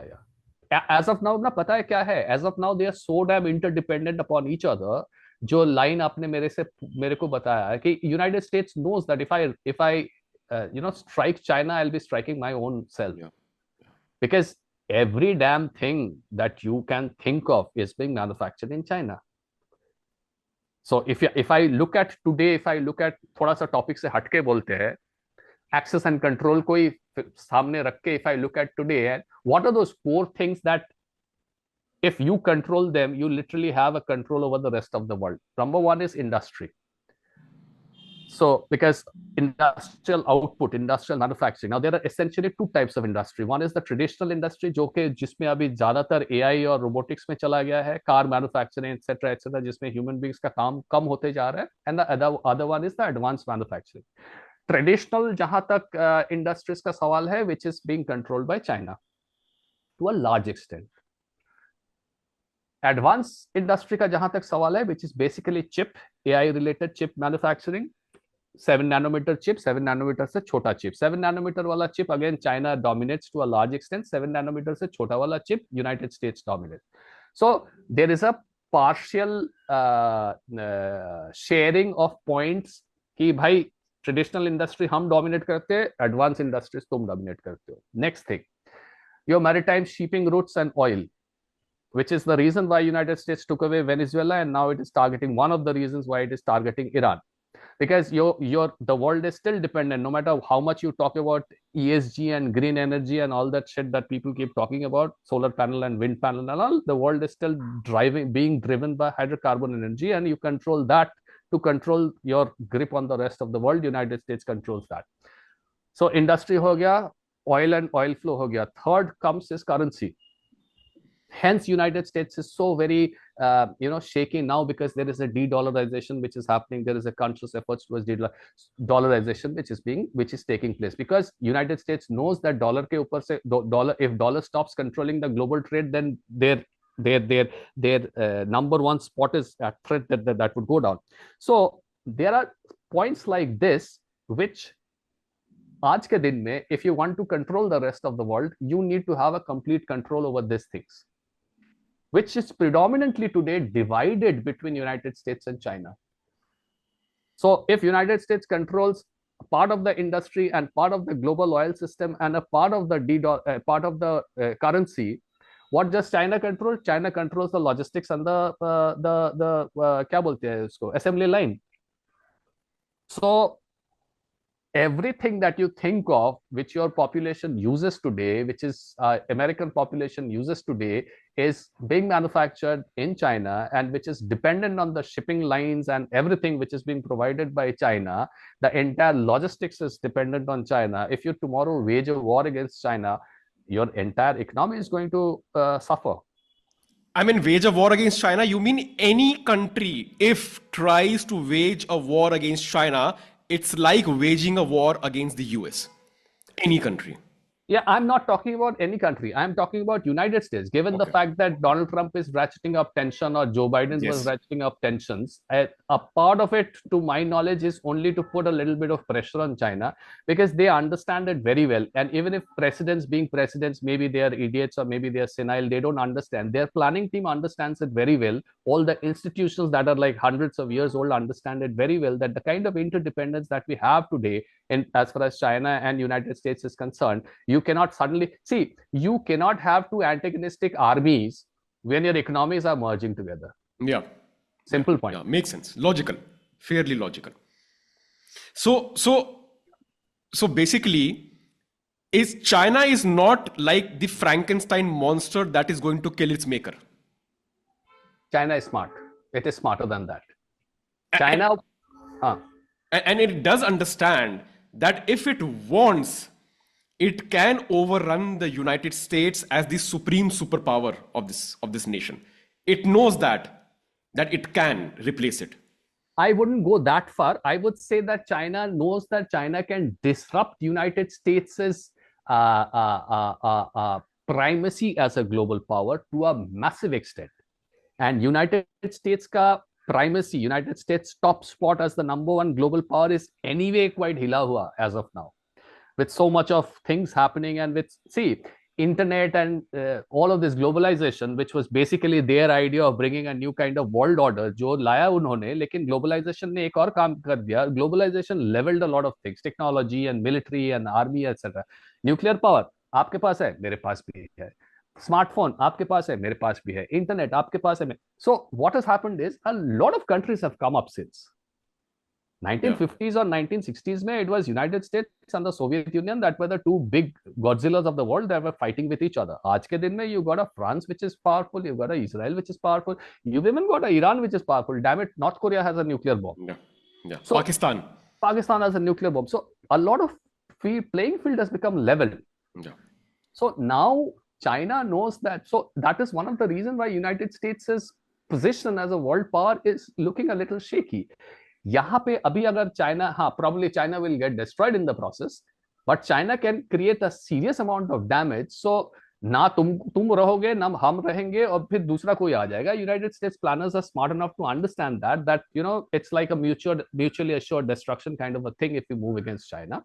As of now, ना पता है क्या है? As of now, they are so damn interdependent upon each other. जो line आपने मेरे को बताया है कि United States knows that if I strike China, I'll be striking my own self. Yeah. Because every damn thing that you can think of is being manufactured in China. So if I look at today, if I look at थोड़ा सा topic से हटके बोलते हैं, access and control को ही सामने रख के, if I look at today, what are those core things that if you control them, you literally have a control over the rest of the world? Number one is industry. So because industrial output, industrial manufacturing, now there are essentially two types of industry. One is the traditional industry, जो कि जिसमें अभी ज्यादातर AI और robotics में चला गया है, car manufacturing etc., जिसमें human beings का काम कम होते जा रहा है, and the other one is the advanced manufacturing. Traditional जहां तक industries का सवाल है, which is being controlled by China to a large extent. Advanced industry का जहां तक सवाल है, which is basically chip, AI related chip manufacturing, 7 nanometer chip, 7 nanometer से छोटा chip, 7 nanometer वाला chip again China dominates to a large extent, 7 nanometer से छोटा वाला chip United States dominates. So there is a partial sharing of points कि भाई traditional industry हम dominate करते हैं, advanced industries तुम dominate करते हो. Next thing, your maritime shipping routes and oil, which is the reason why United States took away Venezuela, and now it is targeting, one of the reasons why it is targeting Iran. Because the world is still dependent, no matter how much you talk about ESG and green energy and all that shit that people keep talking about, solar panel and wind panel and all, the world is still being driven by hydrocarbon energy, and you control that to control your grip on the rest of the world. United States controls that. So industry ho gaya, oil and oil flow ho gaya. Third comes is currency. Hence United States is so very shaky now, because there is a de-dollarization which is happening. There is a conscious efforts towards de-dollarization which is taking place, because United States knows that dollar ke upar se dollar, if dollar stops controlling the global trade, then their number one spot is at threat that would go down. So there are points like this which आज के दिन में, if you want to control the rest of the world, you need to have a complete control over these things, which is predominantly today divided between United States and China. So if United States controls part of the industry and part of the global oil system and a part of the currency, what does China control? China controls the logistics and the क्या बोलते हैं उसको, assembly line. So everything that you think of which your population uses today, which is American population uses today, is being manufactured in China, and which is dependent on the shipping lines and everything which is being provided by China. The entire logistics is dependent on China. If you tomorrow wage a war against China, your entire economy is going to suffer. I mean, wage a war against China? You mean any country, if tries to wage a war against China, it's like waging a war against the US. Any country. Yeah, I'm not talking about any country. I'm talking about United States. Given the fact that Donald Trump is ratcheting up tension, or Joe Biden was ratcheting up tensions, a part of it, to my knowledge, is only to put a little bit of pressure on China, because they understand it very well. And even if presidents being presidents, maybe they are idiots or maybe they are senile, they don't understand. Their planning team understands it very well. All the institutions that are like hundreds of years old understand it very well, that the kind of interdependence that we have today, as far as China and United States is concerned, you cannot suddenly see, you cannot have two antagonistic armies when your economies are merging together. Yeah. Simple point. Yeah, makes sense. Logical. Fairly logical. So basically, China is not like the Frankenstein monster that is going to kill its maker. China is smart. It is smarter than that. China... And it does understand that if it wants, it can overrun the United States as the supreme superpower of this nation. It knows that it can replace it. I wouldn't go that far. I would say that China knows that China can disrupt United States's primacy as a global power to a massive extent. And United States ka primacy, United States top spot as the number one global power, is anyway quite hila hua as of now, with so much of things happening, and with internet and all of this globalization, which was basically their idea of bringing a new kind of world order, जो लाया उन्होंने, लेकिन globalization ने एक और काम कर दिया. Globalization leveled a lot of things, technology and military and army etc. Nuclear power आपके पास है, मेरे पास भी है. Smartphone आपके पास है, मेरे पास भी है, internet आपके पास है. So what has happened is a lot of countries have come up since. Yeah. 1950s or 1960s में it was United States and the Soviet Union that were the two big Godzillas of the world that were fighting with each other. आज के दिन में you got a France which is powerful, you got a Israel which is powerful, you've even got a Iran which is powerful. Damn it, North Korea has a nuclear bomb. Yeah. Yeah. So Pakistan. Pakistan has a nuclear bomb. So a lot of playing field has become level. Yeah. So now China knows that. So that is one of the reasons why United States' position as a world power is looking a little shaky. यहाँ पे अभी अगर China, हाँ, probably China will get destroyed in the process, but China can create a serious amount of damage. So ना तुम रहोगे ना हम रहेंगे और फिर दूसरा कोई आ जाएगा. United States planners are smart enough to understand that you know it's like a mutually assured destruction kind of a thing if you move against China,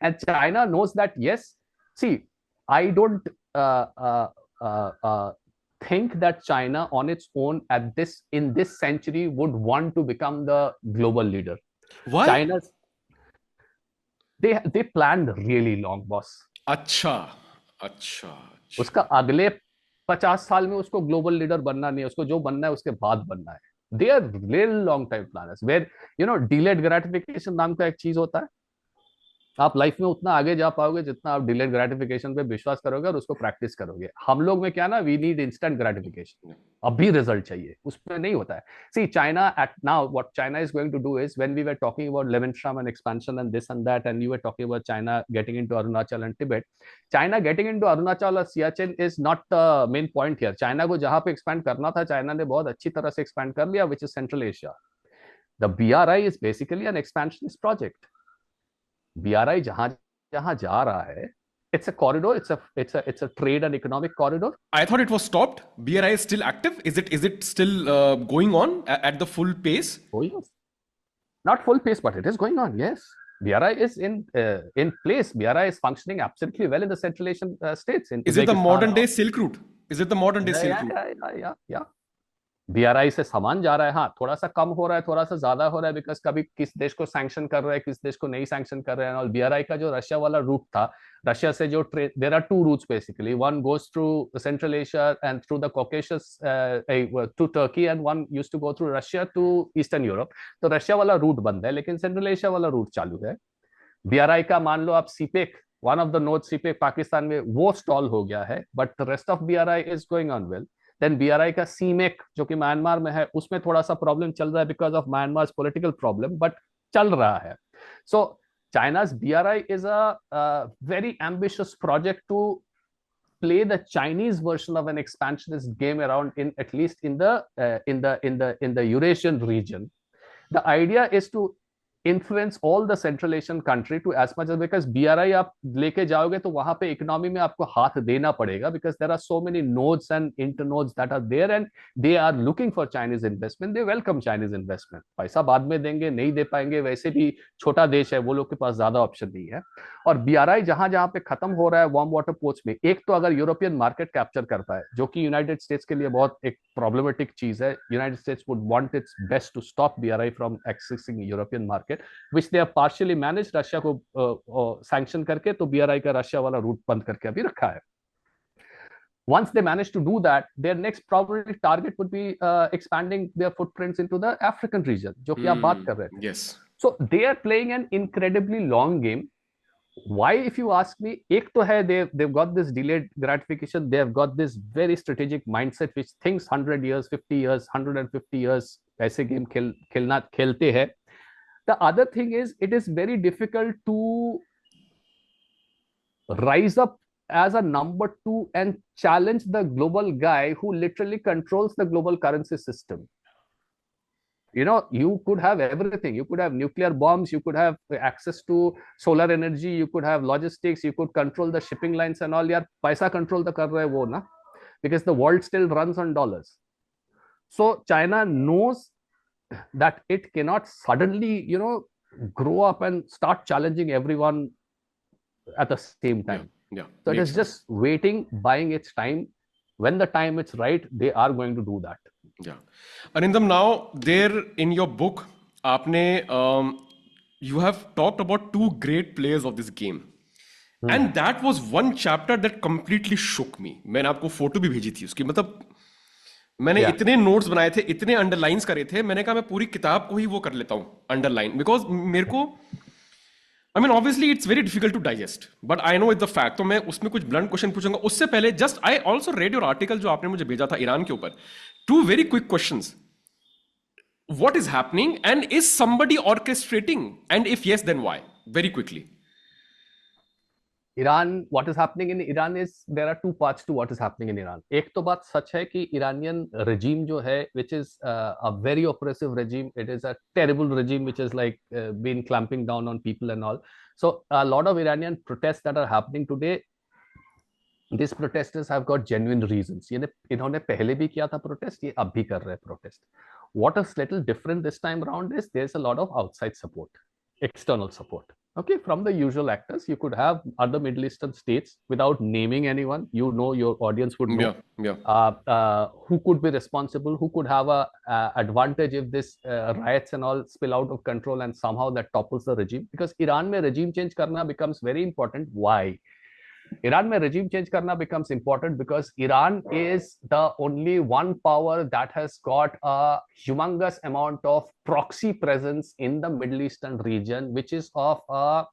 and China knows that. Yes, see, I don't think that China on its own in this century would want to become the global leader. Why? China's they planned really long, boss. अच्छा. उसका अगले 50 साल में उसको global leader बनना नहीं है, उसको जो बनना है उसके बाद बनना है. They are real long time planners where you know delayed gratification नाम का एक चीज होता है. आप लाइफ में उतना आगे जा पाओगे जितना आप डिलेड ग्रेटिफिकेशन पे विश्वास करोगे और उसको प्रैक्टिस करोगे. हम लोग में क्या ना, वी नीड इंस्टेंट ग्रेटिफिकेशन, अभी रिजल्ट चाहिए, उसमें नहीं होता है. See China at now what China is going to do is, when we were talking about Lebensraum and expansion and this and that and you were talking about China getting into Arunachal and Tibet, China getting into Arunachal और Siachen is not the main point here. China को जहां पे expand करना था China ने बहुत अच्छी तरह से एक्सपेंड कर लिया, which is Central Asia. The BRI is basically an expansionist project. BRI जहां जहां जा रहा है, it's a corridor, it's a trade and economic corridor. I thought it was stopped. BRI is still active. Is it still going on at the full pace? Oh yes, not full pace, but it is going on. Yes, BRI is in place. BRI is functioning absolutely well in the Central Asian states. Is it the modern day Silk Route? Is it the modern day Silk Route? Yeah. BRI से सामान जा रहा है, हाँ, थोड़ा सा कम हो रहा है, थोड़ा सा ज्यादा हो रहा है, बिकॉज कभी किस देश को सैंक्शन कर रहा है, किस देश को नहीं सैंक्शन कर रहे हैं. और BRI का जो रशिया वाला रूट था, रशिया से जो trade, there are two routes basically, one goes through Central Asia and through the Caucasus to Turkey, and one used to go through Russia to eastern Europe. तो Russia वाला route बंद है, लेकिन central Asia वाला root चालू है. BRI का मान लो आप CPEC, one of the node CPEC Pakistan में, वो स्टॉल हो गया है, but the rest of BRI is going on well. Then BRI का सीमेक जो कि म्यांमार में है, उसमें थोड़ा सा प्रॉब्लम चल रहा है because of Myanmar political problem, but चल रहा है. सो चाइना's BRI is a very ambitious project to play the Chinese version of an expansionist game around, in at least in the Eurasian region. The idea is to influence all the Central Asian country to as much as, because BRI आप लेके जाओगे तो वहां पे economy में आपको हाथ देना पड़ेगा, because there are so many nodes and internodes that are there and they are looking for Chinese investment. They welcome Chinese investment. पैसा बाद में देंगे, नहीं दे पाएंगे, वैसे भी छोटा देश है, वो लोग के पास ज्यादा ऑप्शन नहीं है. और BRI जहां जहां पे खत्म हो रहा है वार्म वाटर पोर्ट्स में, एक तो अगर यूरोपियन मार्केट कैप्चर कर पाए, जो कि यूनाइटेड स्टेट्स के लिए बहुत एक प्रॉब्लमेटिक चीज है. United States would want its best to stop BRI from accessing European market, which they have partially managed. Russia को सैंक्शन करके तो BRI का रशिया वाला रूट बंद करके अभी रखा है. Once they manage to do that, their next probably target would be expanding their footprints into the African region, जो कि आप बात कर रहे थे. Yes. So they are playing an incredibly long game. Why, if you ask me, एक तो है they've got this delayed gratification, they have got this very strategic mindset which thinks 100 years, 50 years, 150 years ऐसे game खेलते हैं. The other thing is, it is very difficult to rise up as a number two and challenge the global guy who literally controls the global currency system. You know, you could have everything. You could have nuclear bombs, you could have access to solar energy, you could have logistics, you could control the shipping lines and all. यार पैसा control तो कर रहे हैं वो ना, because the world still runs on dollars. So China knows that it cannot suddenly, you know, grow up and start challenging everyone at the same time. Yeah. So it is just waiting, buying its time. When the time is right, they are going to do that. Yeah. Arindam, now there in your book, you have talked about two great players of this game. And that was one chapter that completely shook me. मैंने आपको photo भी भेजी थी उसकी. मतलब मैंने इतने notes बनाए थे, इतने अंडरलाइंस करे थे, मैंने कहा मैं पूरी किताब को ही वो कर लेता हूं अंडरलाइन, बिकॉज मेरे को I mean obviously it's very difficult to digest, but I know it's the fact. तो मैं उसमें कुछ ब्लंट क्वेश्चन पूछूंगा. उससे पहले just I also read your article जो आपने मुझे भेजा था ईरान के ऊपर. Two very quick questions. What is happening and is somebody orchestrating, and if yes then why? Very quickly. Iran, what is happening in Iran is there are two parts to what is happening in Iran. एक तो बात सच है कि Iranian regime जो है, which is a very oppressive regime, it is a terrible regime which is like been clamping down on people and all. So a lot of Iranian protests that are happening today, these protesters have got genuine reasons. इन्होंने पहले भी किया था protest, ये अब भी कर रहे हैं protest. What is little different this time around is there's a lot of outside support, external support. Okay, from the usual actors. You could have other Middle Eastern states without naming anyone. You know, your audience would know who could be responsible, who could have a advantage if this riots and all spill out of control and somehow that topples the regime. Because Iran में regime change करना becomes very important. Why? Iran mein regime change karna becomes important because Iran is the only one power that has got a humongous amount of proxy presence in the Middle Eastern region, which is of a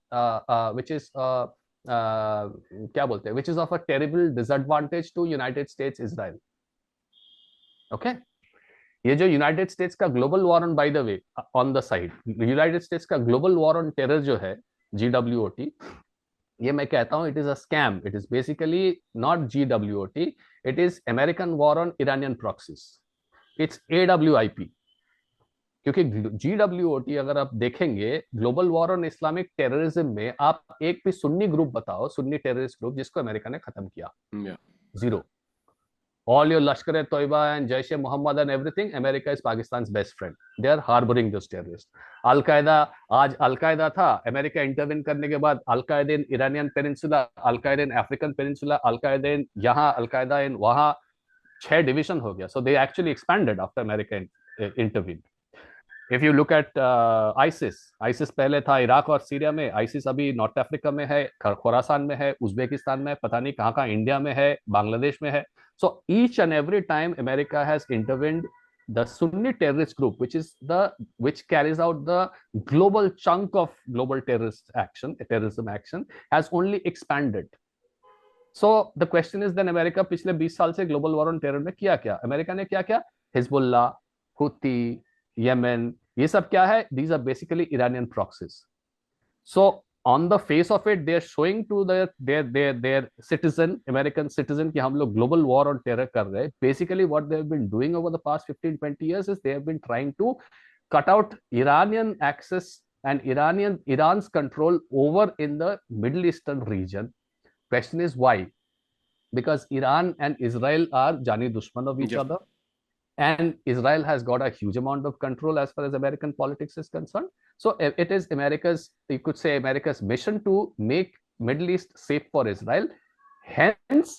terrible disadvantage to United States Israel. Okay, ये जो United States का global war on, by the way, on the side, United States का global war on terror जो है GWOT, ये मैं कहता हूं it is a scam. It is basically not GWOT, it is American war on Iranian proxies. It's AWIP. क्योंकि GWOT अगर आप देखेंगे, global war on Islamic terrorism में आप एक भी सुन्नी ग्रुप बताओ, सुन्नी टेररिस्ट ग्रुप जिसको अमेरिका ने खत्म किया. Zero. All your Lashkar-e-Toiba and Jaish-e-Mohammed and everything, America is Pakistan's best friend. They are harboring those terrorists. Al-Qaeda, आज Al-Qaeda था, अमेरिका इंटरवेन करने के बाद Al-Qaeda in Iranian Peninsula, Al-Qaeda in African Peninsula, Al-Qaeda in यहाँ, Al-Qaeda in वहाँ, 6 division हो गया. So they actually expanded after America intervened. If you look at ISIS पहले था इराक और सीरिया में, ISIS अभी नॉर्थ अफ्रीका में है, खुरासान में है, उज्बेकिस्तान में, पता नहीं कहाँ कहाँ, इंडिया में है, बांग्लादेश में है. So each and every time America has intervened, the Sunni terrorist group, which carries out the global chunk of global terrorism action, has only expanded. So the question is then America पिछले 20 साल से global war on terror में किया क्या? America ने क्या क्या? Hezbollah, हुती, Yemen, ये सब क्या है? These are basically Iranian proxies. So on the face of it, they are showing to their citizen, American citizen, कि हम लोग global war on terror कर रहे हैं. Basically, what they have been doing over the past 15-20 years is they have been trying to cut out Iranian access and Iran's control over in the Middle Eastern region. Question is why? Because Iran and Israel are jani dushman of each other. And Israel has got a huge amount of control as far as American politics is concerned. So it is America's, you could say, America's mission to make Middle East safe for Israel. Hence,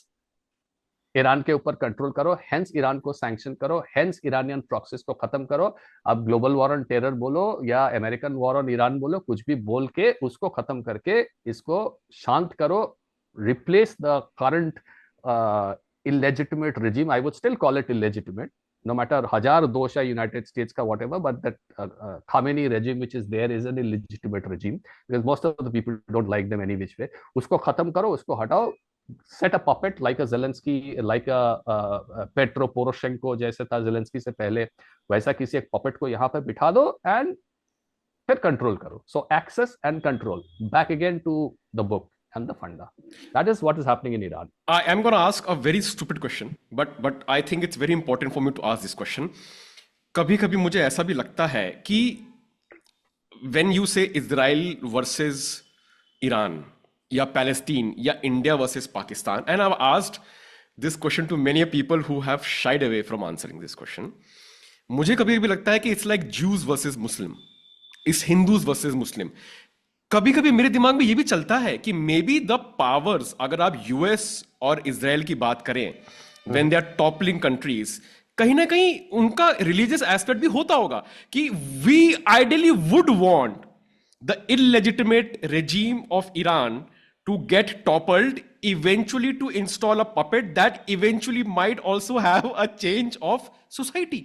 Iran के ऊपर control करो, hence Iran को sanction करो, hence Iranian proxies को खत्म करो. अब global war on terror बोलो या अमेरिकन वॉर ऑन ईरान बोलो, कुछ भी बोल के उसको खत्म करके इसको शांत करो. Replace the current illegitimate regime. I would still call it illegitimate. No matter हजार दोष है यूनाइटेड स्टेट्स का whatever, but that Khamenei regime which is there is an illegitimate regime because most of the people don't like them any which way. उसको खत्म करो, उसको हटाओ. Set a puppet like a Zelensky, like a Petro Poroshenko जैसे था Zelensky से पहले, वैसा किसी एक puppet को यहाँ पे बिठा दो and फिर कंट्रोल करो. So access and control. Back again to the book and the funda. That is what is happening in Iran. I am going to ask a very stupid question, but I think it's very important for me to ask this question. कभी-कभी मुझे ऐसा भी लगता है कि when you say Israel versus Iran या Palestine या India versus Pakistan, and I've asked this question to many people who have shied away from answering this question. मुझे कभी-कभी लगता है कि it's like Jews versus Muslim, it's Hindus versus Muslim. कभी कभी मेरे दिमाग में ये भी चलता है कि मे बी द पावर्स, अगर आप यूएस और इजराइल की बात करें, when they are toppling countries, कहीं ना कहीं उनका रिलीजियस एस्पेक्ट भी होता होगा कि we ideally would want the illegitimate regime of Iran to get toppled, eventually to install a puppet that eventually might also have a change of society.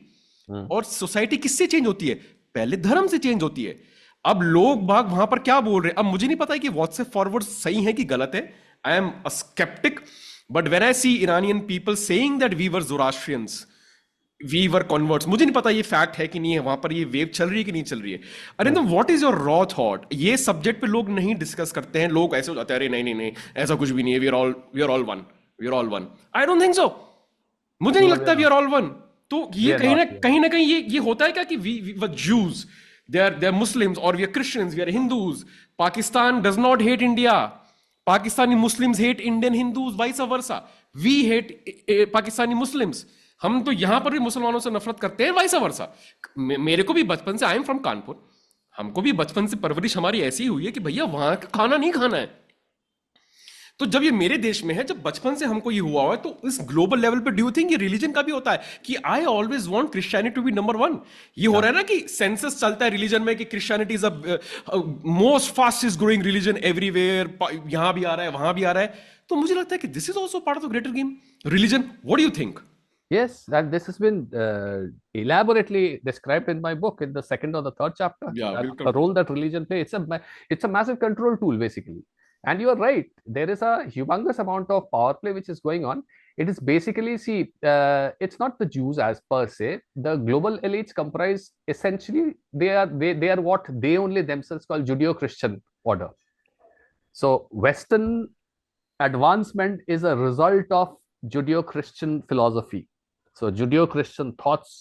और society किससे चेंज होती है? पहले धर्म से चेंज होती है. अब लोग बाग वहां पर क्या बोल रहे हैं, अब मुझे नहीं पता है कि व्हाट्सएप फॉरवर्ड सही है कि गलत है. I am a sceptic, but when I see Iranian people saying that we were Zoroastrians, we were converts, मुझे नहीं पता ये फैक्ट है कि नहीं है, वहां पर ये वेव चल रही है कि नहीं चल रही है. Arindam, what is your raw thought? ये सब्जेक्ट पे लोग नहीं डिस्कस करते हैं. लोग ऐसे हो जाते हैं, अरे नहीं नहीं नहीं, ऐसा कुछ भी नहीं है, we are all one, we are all one. I don't think so. मुझे नहीं लगता वी आर ऑल वन. तो ये कहीं ना कहीं ये होता है क्या कि we were Jews, they are Muslims, और we are Christians, we are Hindus. Pakistan does not hate India. Pakistani Muslims hate Indian Hindus, vice versa. We hate Pakistani Muslims. हम तो यहां पर भी मुसलमानों से नफरत करते हैं, वाइस वर्सा. मेरे को भी बचपन से, आई एम फ्रॉम कानपुर, हमको भी बचपन से परवरिश हमारी ऐसी हुई है कि भैया वहां का खाना नहीं खाना है. तो जब ये मेरे देश में है, जब बचपन से हमको ये हुआ है, तो इस ग्लोबल लेवल पे डू यू थिंक ये रिलीजन का भी होता है कि I always want Christianity to be number one? ये हो रहा है ना कि सेंसस चलता है रिलीजन में कि Christianity is a most fastest growing religion everywhere, यहां भी आ रहा है, वहां भी आ रहा है. तो मुझे लगता है कि this is also part of the greater game religion. What do you think? Yes, and this has been elaborately described in my book in the second or the third chapter. Yeah, That we'll the role that religion plays. It's a massive control tool, basically. And you are right. There is a humongous amount of power play which is going on. It is basically, see, it's not the Jews as per se. The global elites comprise essentially, they are what they only themselves call Judeo-Christian order. So Western advancement is a result of Judeo-Christian philosophy. So Judeo-Christian thoughts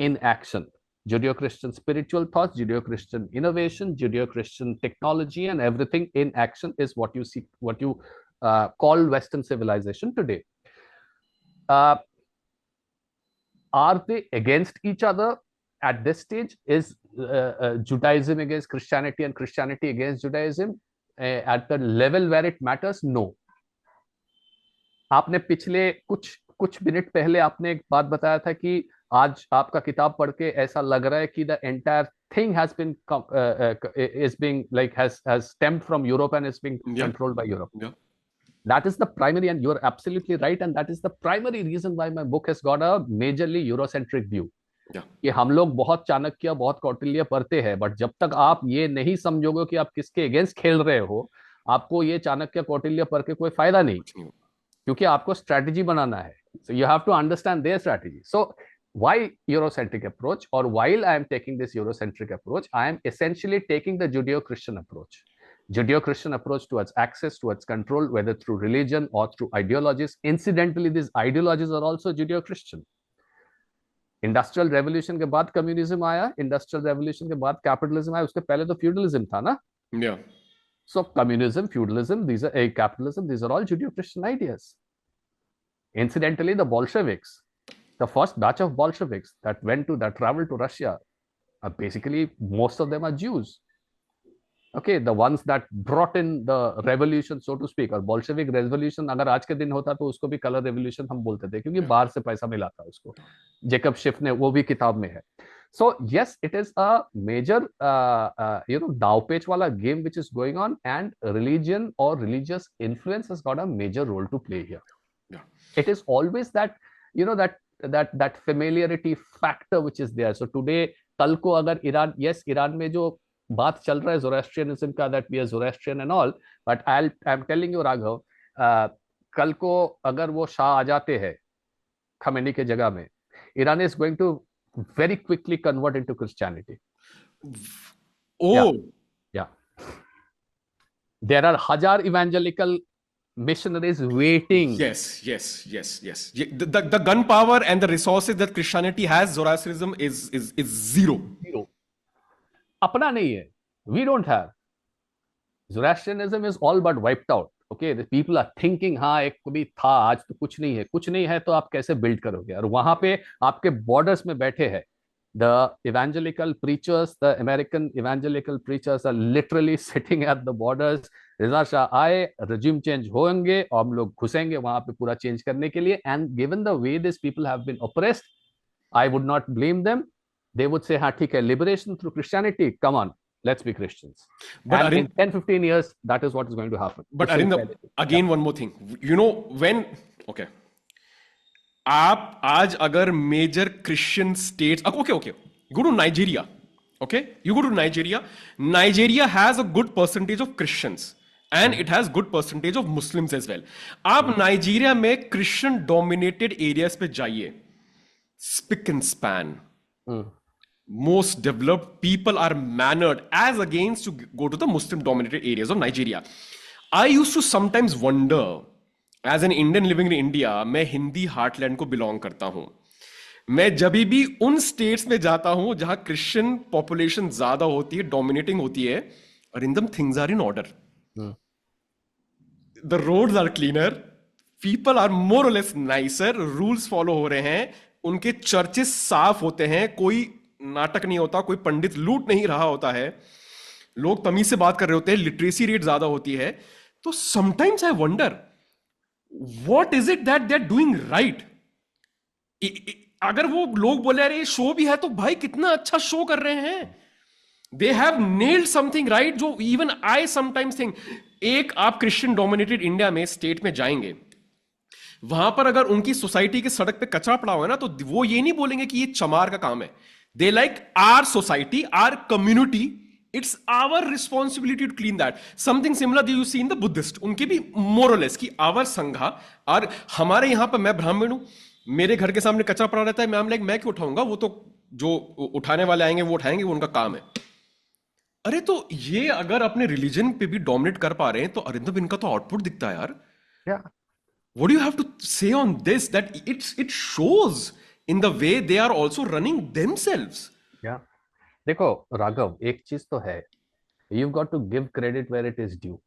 in action, Judeo-Christian spiritual thoughts, Judeo-Christian innovation, Judeo-Christian technology, and everything in action is what you see, what you call Western civilization today. Are they against each other at this stage? Is Judaism against Christianity and Christianity against Judaism at the level where it matters? No. आपने पिछले कुछ minute पहले आपने एक बात बताया था कि आज आपका किताब पढ़ के ऐसा लग रहा है कि the entire thing has been is being like has stemmed from Europe and is being controlled by Europe. Yeah. That is the primary, and you're absolutely right, and that is the primary reason why my book has got a majorly Eurocentric view. Yeah. कि हम लोग बहुत चाणक्य, बहुत कौटिल्य पढ़ते हैं, but जब तक आप ये नहीं समझोगे कि आप किसके अगेंस्ट खेल रहे हो, आपको ये चाणक्य कौटिल्य पढ़ के कोई फायदा नहीं, क्योंकि आपको स्ट्रैटेजी बनाना है. So you have to understand their strategy. So why Eurocentric approach? Or while I am taking this Eurocentric approach, I am essentially taking the Judeo-Christian approach. Judeo-Christian approach towards access, towards control, whether through religion or through ideologies. Incidentally, these ideologies are also Judeo-Christian. Industrial revolution के बाद communism आया, industrial revolution के बाद capitalism आया, उसके पहले तो feudalism था ना. Yeah. So communism, feudalism, these are capitalism, these are all Judeo-Christian ideas. Incidentally, the Bolsheviks, the first batch of Bolsheviks that traveled to Russia, basically most of them are Jews. Okay, the ones that brought in the revolution, so to speak. और Bolshevik revolution अगर आज के दिन होता तो उसको भी colour revolution हम बोलते थे, क्योंकि बाहर से पैसा मिला था उसको. जेकब शिफ ने, वो भी किताब में है. So yes, it is a major दावपेच वाला game which is going on, and religion or religious influence has got a major role to play here. Yeah. It is always that that familiarity factor which is there. So today, कल को अगर Iran में जो बात चल रहा है ज़ोरास्ट्रियनिज्म का, that we are Zoroastrian and all, but I'm telling you Raghav, कल को अगर वो शाह आ जाते हैं खमेनी के जगह में, Iran is going to very quickly convert into Christianity. Oh, yeah. There are 1,000 evangelical missionaries waiting. Yes. The gunpowder and the resources that Christianity has, Zoroastrianism is zero. अपना नहीं है. We don't have. Zoroastrianism is all but wiped out. Okay, the people are thinking, हाँ एक कभी था, आज तो कुछ नहीं है, तो आप कैसे बिल्ड करोगे? और वहां पे आपके बॉर्डर्स में बैठे हैं the evangelical preachers, the American evangelical preachers are literally sitting at the borders. रिजा शाह आए, regime change होंगे और हम लोग घुसेंगे वहां पे पूरा चेंज करने के लिए. And given the way these people have been oppressed, I would not blame them. They would say, हाँ ठीक है, liberation through Christianity, come on. let's be Christians. But And in 10-15 years, that is what is going to happen. But Arindam, again, one more thing. You know, when, okay, आप आज अगर major Christian states, okay go to Nigeria. Okay, you go to Nigeria. Nigeria has a good percentage of Christians and it has good percentage of Muslims as well. आप Nigeria में Christian dominated areas पे जाइए, spick and span. Most developed people are mannered as against to go to the Muslim dominated areas of Nigeria. I used to sometimes wonder, as an Indian living in India, मैं Hindi heartland को belong करता हूं, मैं जब भी उन states में जाता हूं जहां क्रिश्चियन पॉपुलेशन ज्यादा होती है, डोमिनेटिंग होती है, Arindam, things are in order. The roads are cleaner, people are more और लेस नाइसर, रूल्स फॉलो हो रहे हैं, उनके चर्चेस साफ होते हैं, कोई नाटक नहीं होता, कोई पंडित लूट नहीं रहा होता है, लोग तमीज से बात कर रहे होते हैं, लिटरेसी रेट ज्यादा होती है. तो sometimes I wonder what is it that they are doing right. अगर वो लोग बोले अरे शो भी है, तो भाई कितना अच्छा शो कर रहे हैं. They have nailed something right, जो इवन आई समटाइम्स थिंक. एक आप क्रिश्चियन डोमिनेटेड इंडिया में स्टेट में जाएंगे, वहां पर अगर उनकी सोसाइटी के सड़क पे कचरा पड़ा हुआ है ना, तो वो ये नहीं बोलेंगे कि ये चमार का काम है. They like our society, our community, it's our responsibility to clean that. Something similar you see in the Buddhist, उनके भी मोरलेस की आवर संघा. और हमारे यहां पर, मैं ब्राह्मण हूं, मेरे घर के सामने कचरा पड़ा रहता है, मैं क्यों उठाऊंगा, वो तो जो उठाने वाले आएंगे वो उठाएंगे, वो उनका काम है. अरे तो ये अगर अपने रिलीजन पे भी डोमिनेट कर पा रहे हैं, तो अरिंदम, इनका तो आउटपुट दिखता है यार. What do you have to say on this? That it shows in the way they are also running themselves. Yeah. देखो राघव, एक चीज तो है, you've got to give credit where it is due.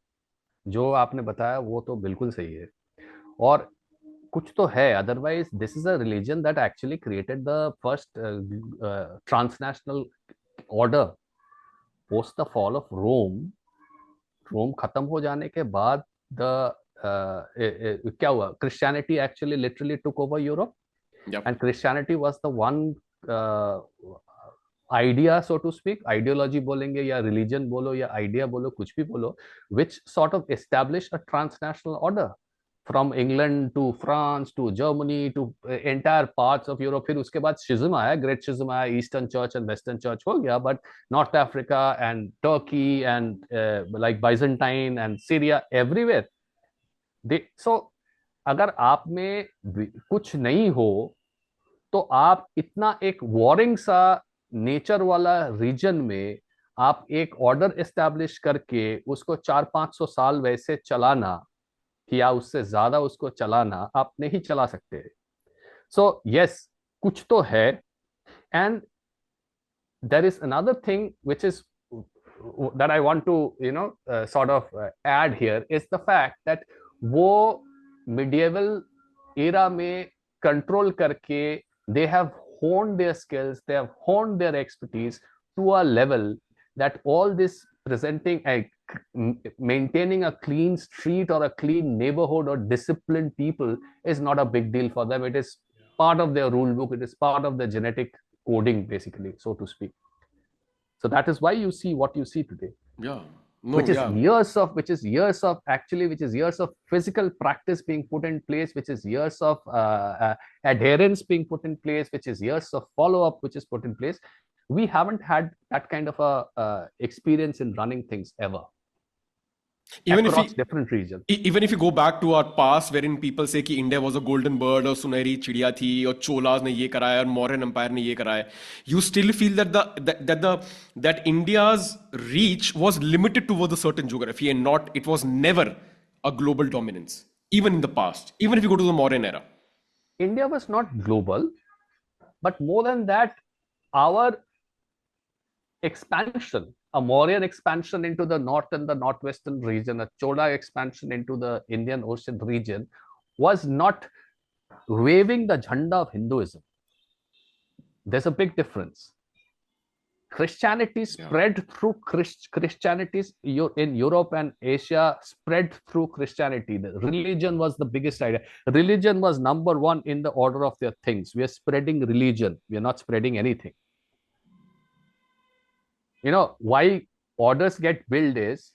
जो आपने बताया वो तो बिल्कुल सही है, और कुछ तो है. Otherwise, this is a religion that actually created the first transnational order post the fall of Rome. रोम खत्म हो जाने के बाद क्या हुआ? Christianity actually literally took over Europe. Yep. And Christianity was the one idea, so to speak, ideology बोलेंगे या religion बोलो या idea बोलो, कुछ भी बोलो, which sort of established a transnational order from England to France to Germany to entire parts of Europe. फिर उसके बाद schism आया, great schism आया, Eastern Church and Western Church हो गया, but North Africa and Turkey and like Byzantine and Syria, everywhere. So अगर आप में कुछ नहीं हो, तो आप इतना एक वॉरिंग सा नेचर वाला रीजन में आप एक ऑर्डर एस्टैब्लिश करके उसको 400-500 साल वैसे चलाना, या उससे ज्यादा उसको चलाना, आप नहीं चला सकते. सो यस, कुछ तो है. And there is another thing which is that I want to sort of add here is the fact that वो medieval era में control करके they have honed their skills, they have honed their expertise to a level that all this maintaining a clean street or a clean neighborhood or disciplined people is not a big deal for them. It is part of their rule book, it is part of the genetic coding, basically, so to speak. So that is why you see what you see today. Yeah. Which is years of physical practice being put in place, which is years of adherence being put in place, which is years of follow-up which is put in place. We haven't had that kind of a experience in running things ever. Even across different regions. Even if you go back to our past, wherein people say कि India was a golden bird और सुनहरी चिड़िया थी और चोलास ने ये कराया और Mauryan Empire ने ये कराया, you still feel that India's reach was limited towards a certain geography and not, it was never a global dominance, even in the past, even if you go to the Mauryan era. India was not global, but more than that, our expansion, a Mauryan expansion into the north and the northwestern region, a Chola expansion into the Indian Ocean region, was not waving the jhanda of Hinduism. There's a big difference. Christianity spread through Christianities in Europe and Asia, spread through Christianity. The religion was the biggest idea. Religion was number one in the order of their things. We are spreading religion. We are not spreading anything. You know, why orders get built is,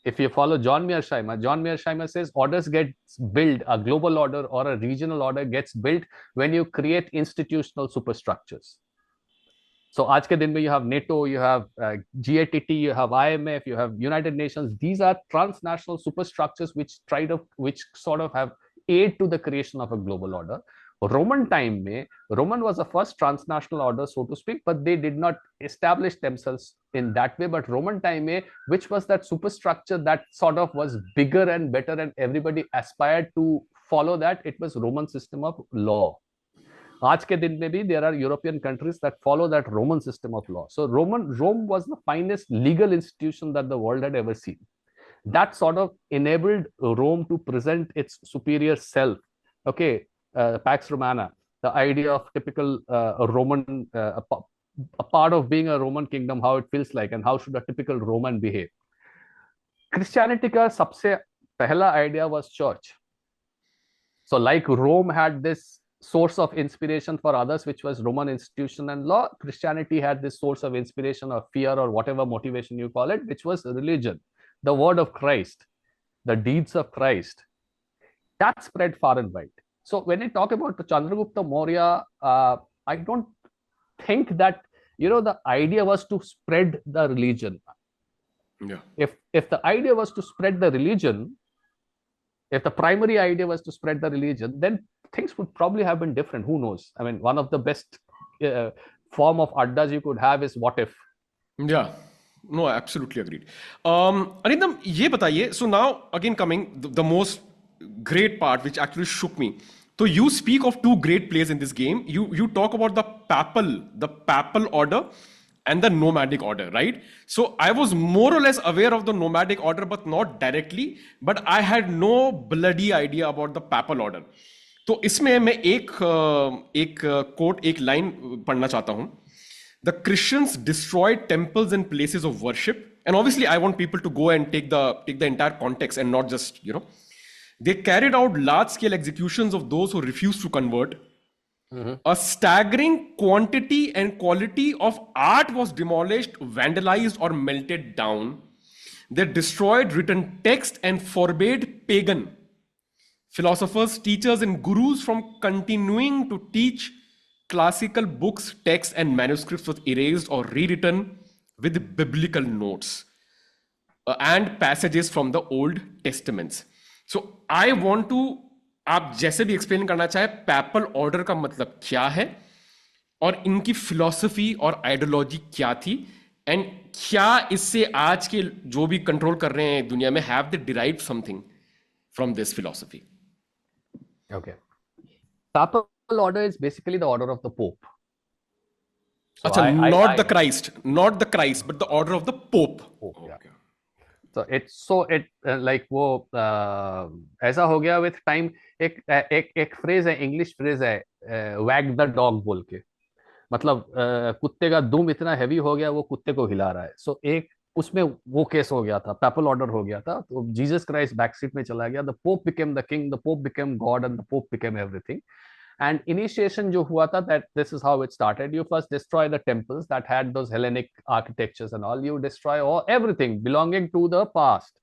if you follow John Mearsheimer says orders get built, a global order or a regional order gets built when you create institutional superstructures. So आज के दिन में you have NATO, you have GATT, you have IMF, you have United Nations. These are transnational superstructures which sort of have aid to the creation of a global order. Roman time में, Roman was the first transnational order, so to speak, but they did not establish themselves in that way. But Roman time में, which was that superstructure that sort of was bigger and better and everybody aspired to follow that, it was Roman system of law. आज के दिन में भी there are European countries that follow that Roman system of law. So Rome was the finest legal institution that the world had ever seen. That sort of enabled Rome to present its superior self. Okay, Pax Romana, the idea of typical Roman, a part of being a Roman kingdom, how it feels like, and how should a typical Roman behave. Christianity का सबसे पहला idea was church. So like Rome had this source of inspiration for others, which was Roman institution and law, Christianity had this source of inspiration or fear or whatever motivation you call it, which was religion, the word of Christ, the deeds of Christ. That spread far and wide. So when you talk about the Chandragupta Maurya, I don't think that, the idea was to spread the religion. Yeah. If the idea was to spread the religion, if the primary idea was to spread the religion, then things would probably have been different. Who knows? I mean, one of the best form of addas you could have is what if. Yeah. No, I absolutely agreed. Arindam, ye bataiye, so now again coming the most great part which actually shook me. So you speak of two great plays in this game. You talk about the papal order and the nomadic order, right? So I was more or less aware of the nomadic order, but not directly. But I had no bloody idea about the papal order. तो इसमें मैं एक coat, एक line पढ़ना चाहता हूं. The Christians destroyed temples and places of worship, and obviously I want people to go and take the entire context and not just, they carried out large-scale executions of those who refused to convert. Mm-hmm. A staggering quantity and quality of art was demolished, vandalized, or melted down. They destroyed written text and forbade pagan philosophers, teachers, and gurus from continuing to teach. Classical books, texts, and manuscripts were erased or rewritten with biblical notes and passages from the Old Testaments. So I want to, आप जैसे भी explain करना चाहे PayPal order का मतलब क्या है और इनकी फिलॉसफी और आइडियोलॉजी क्या थी एंड क्या इससे आज के जो भी कंट्रोल कर रहे हैं दुनिया में have they derived something from this philosophy. Okay. Papal order is basically the order of the Pope. So not the Christ, but the order of the Pope. Okay. Yeah. So it like वो ऐसा हो गया with time. एक phrase है, English phrase है, wag the dog बोल के, मतलब कुत्ते का दुम इतना heavy हो गया वो कुत्ते को हिला रहा है. So एक उसमें वो केस हो गया था, पैपल ऑर्डर हो गया था, तो जीसस क्राइस्ट बैकसीट में चला गया, the pope became the king, the pope became God and the pope became everything. And initiation जो हुआ था, that this is how it started. You first destroy the temples that had those Hellenic architectures and all. You destroy everything belonging to the past.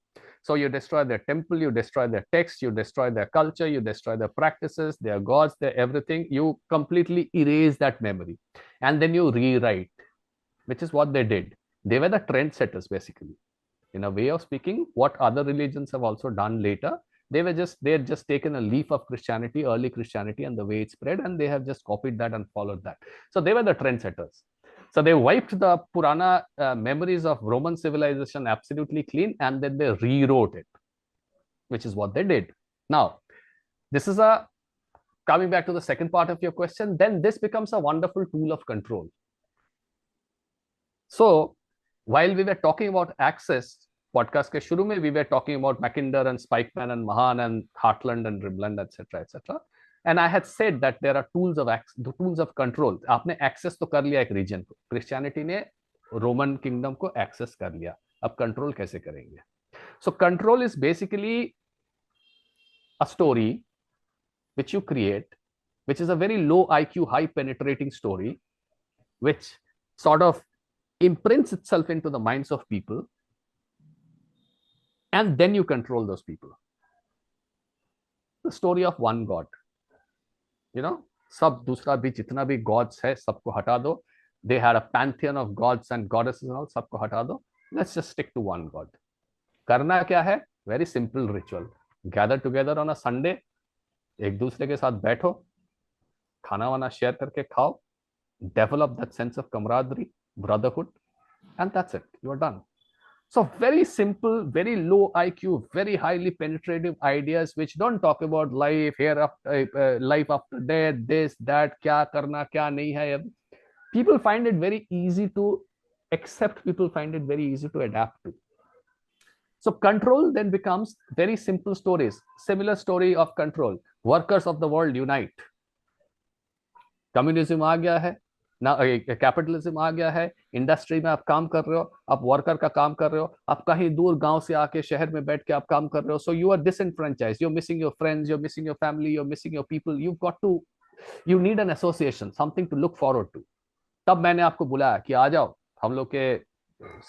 So you destroy their temple, you destroy their text, you destroy their culture, you destroy their practices, their gods, their everything. You completely erase that memory. And then you rewrite, which is what they did. They were the trendsetters, basically. In a way of speaking, what other religions have also done later, they had just taken a leaf of Christianity, early Christianity, and the way it spread, and they have just copied that and followed that. So they were the trendsetters. So they wiped the Purana memories of Roman civilization absolutely clean, and then they rewrote it, which is what they did. Now, this is coming back to the second part of your question, then this becomes a wonderful tool of control. So, while we were talking about access, podcast ke shuru mein we were talking about Mackinder and Spikeman and Mahan and Heartland and Rimland, etc., etc. And I had said that there are tools of control. आपने access तो कर लिया एक region को, Christianity ने Roman kingdom को access कर लिया, अब control कैसे करेंगे? So control is basically a story which you create, which is a very low IQ, high penetrating story, which sort of imprints itself into the minds of people, and then you control those people. The story of one God, सब दूसरा भी जितना भी gods है सबको हटा दो. They had a pantheon of gods and goddesses and all, सबको हटा दो. Let's just stick to one God. करना क्या है? Very simple ritual. Gather together on a Sunday, एक दूसरे के साथ बैठो, खाना वाना शेयर करके खाओ, develop that sense of camaraderie, brotherhood, and that's it. You are done. So very simple, very low IQ, very highly penetrative ideas which don't talk about life, life after death, this, that, kya karna, kya nahi hai. People find it very easy to accept. People find it very easy to adapt to. So control then becomes very simple stories. Similar story of control. Workers of the world unite. Communism आ गया है ना, capitalism आ गया है. Industry में आप काम कर रहे हो, आप वर्कर का काम कर रहे हो, आप कहीं दूर गांव से आके शहर में बैठ के आप काम कर रहे हो. So you are disenfranchised, you're missing your friends, you're missing your family, you're missing your people. You need an association, something to look forward to. तब मैंने आपको बुलाया कि आ जाओ, हम लोग के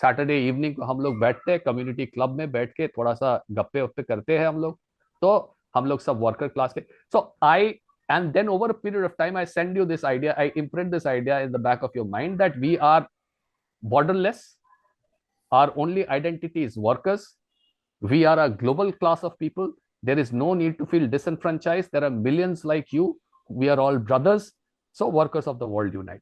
सैटरडे इवनिंग को हम लोग बैठते हैं कम्युनिटी क्लब में, बैठ के थोड़ा सा गप्पे वप्पे करते हैं हम लोग. तो हम लोग सब वर्कर क्लास के. सो and then over a period of time, I send you this idea, I imprint this idea in the back of your mind that we are borderless. Our only identity is workers. We are a global class of people. There is no need to feel disenfranchised. There are millions like you. We are all brothers. So workers of the world unite.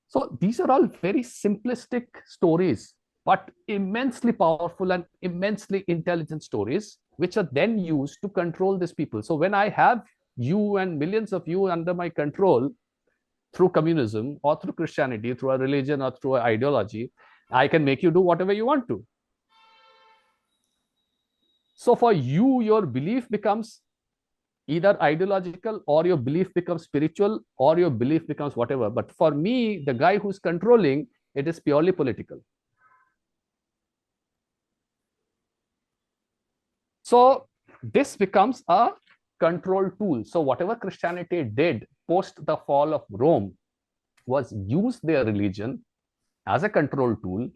So these are all very simplistic stories, but immensely powerful and immensely intelligent stories, which are then used to control these people. So when I have you and millions of you under my control through communism or through Christianity, through a religion or through an ideology, I can make you do whatever you want to. So for you, your belief becomes either ideological, or your belief becomes spiritual, or your belief becomes whatever. But for me, the guy who's controlling, it is purely political. So this becomes a control tool. So whatever Christianity did post the fall of Rome was use their religion as a control tool,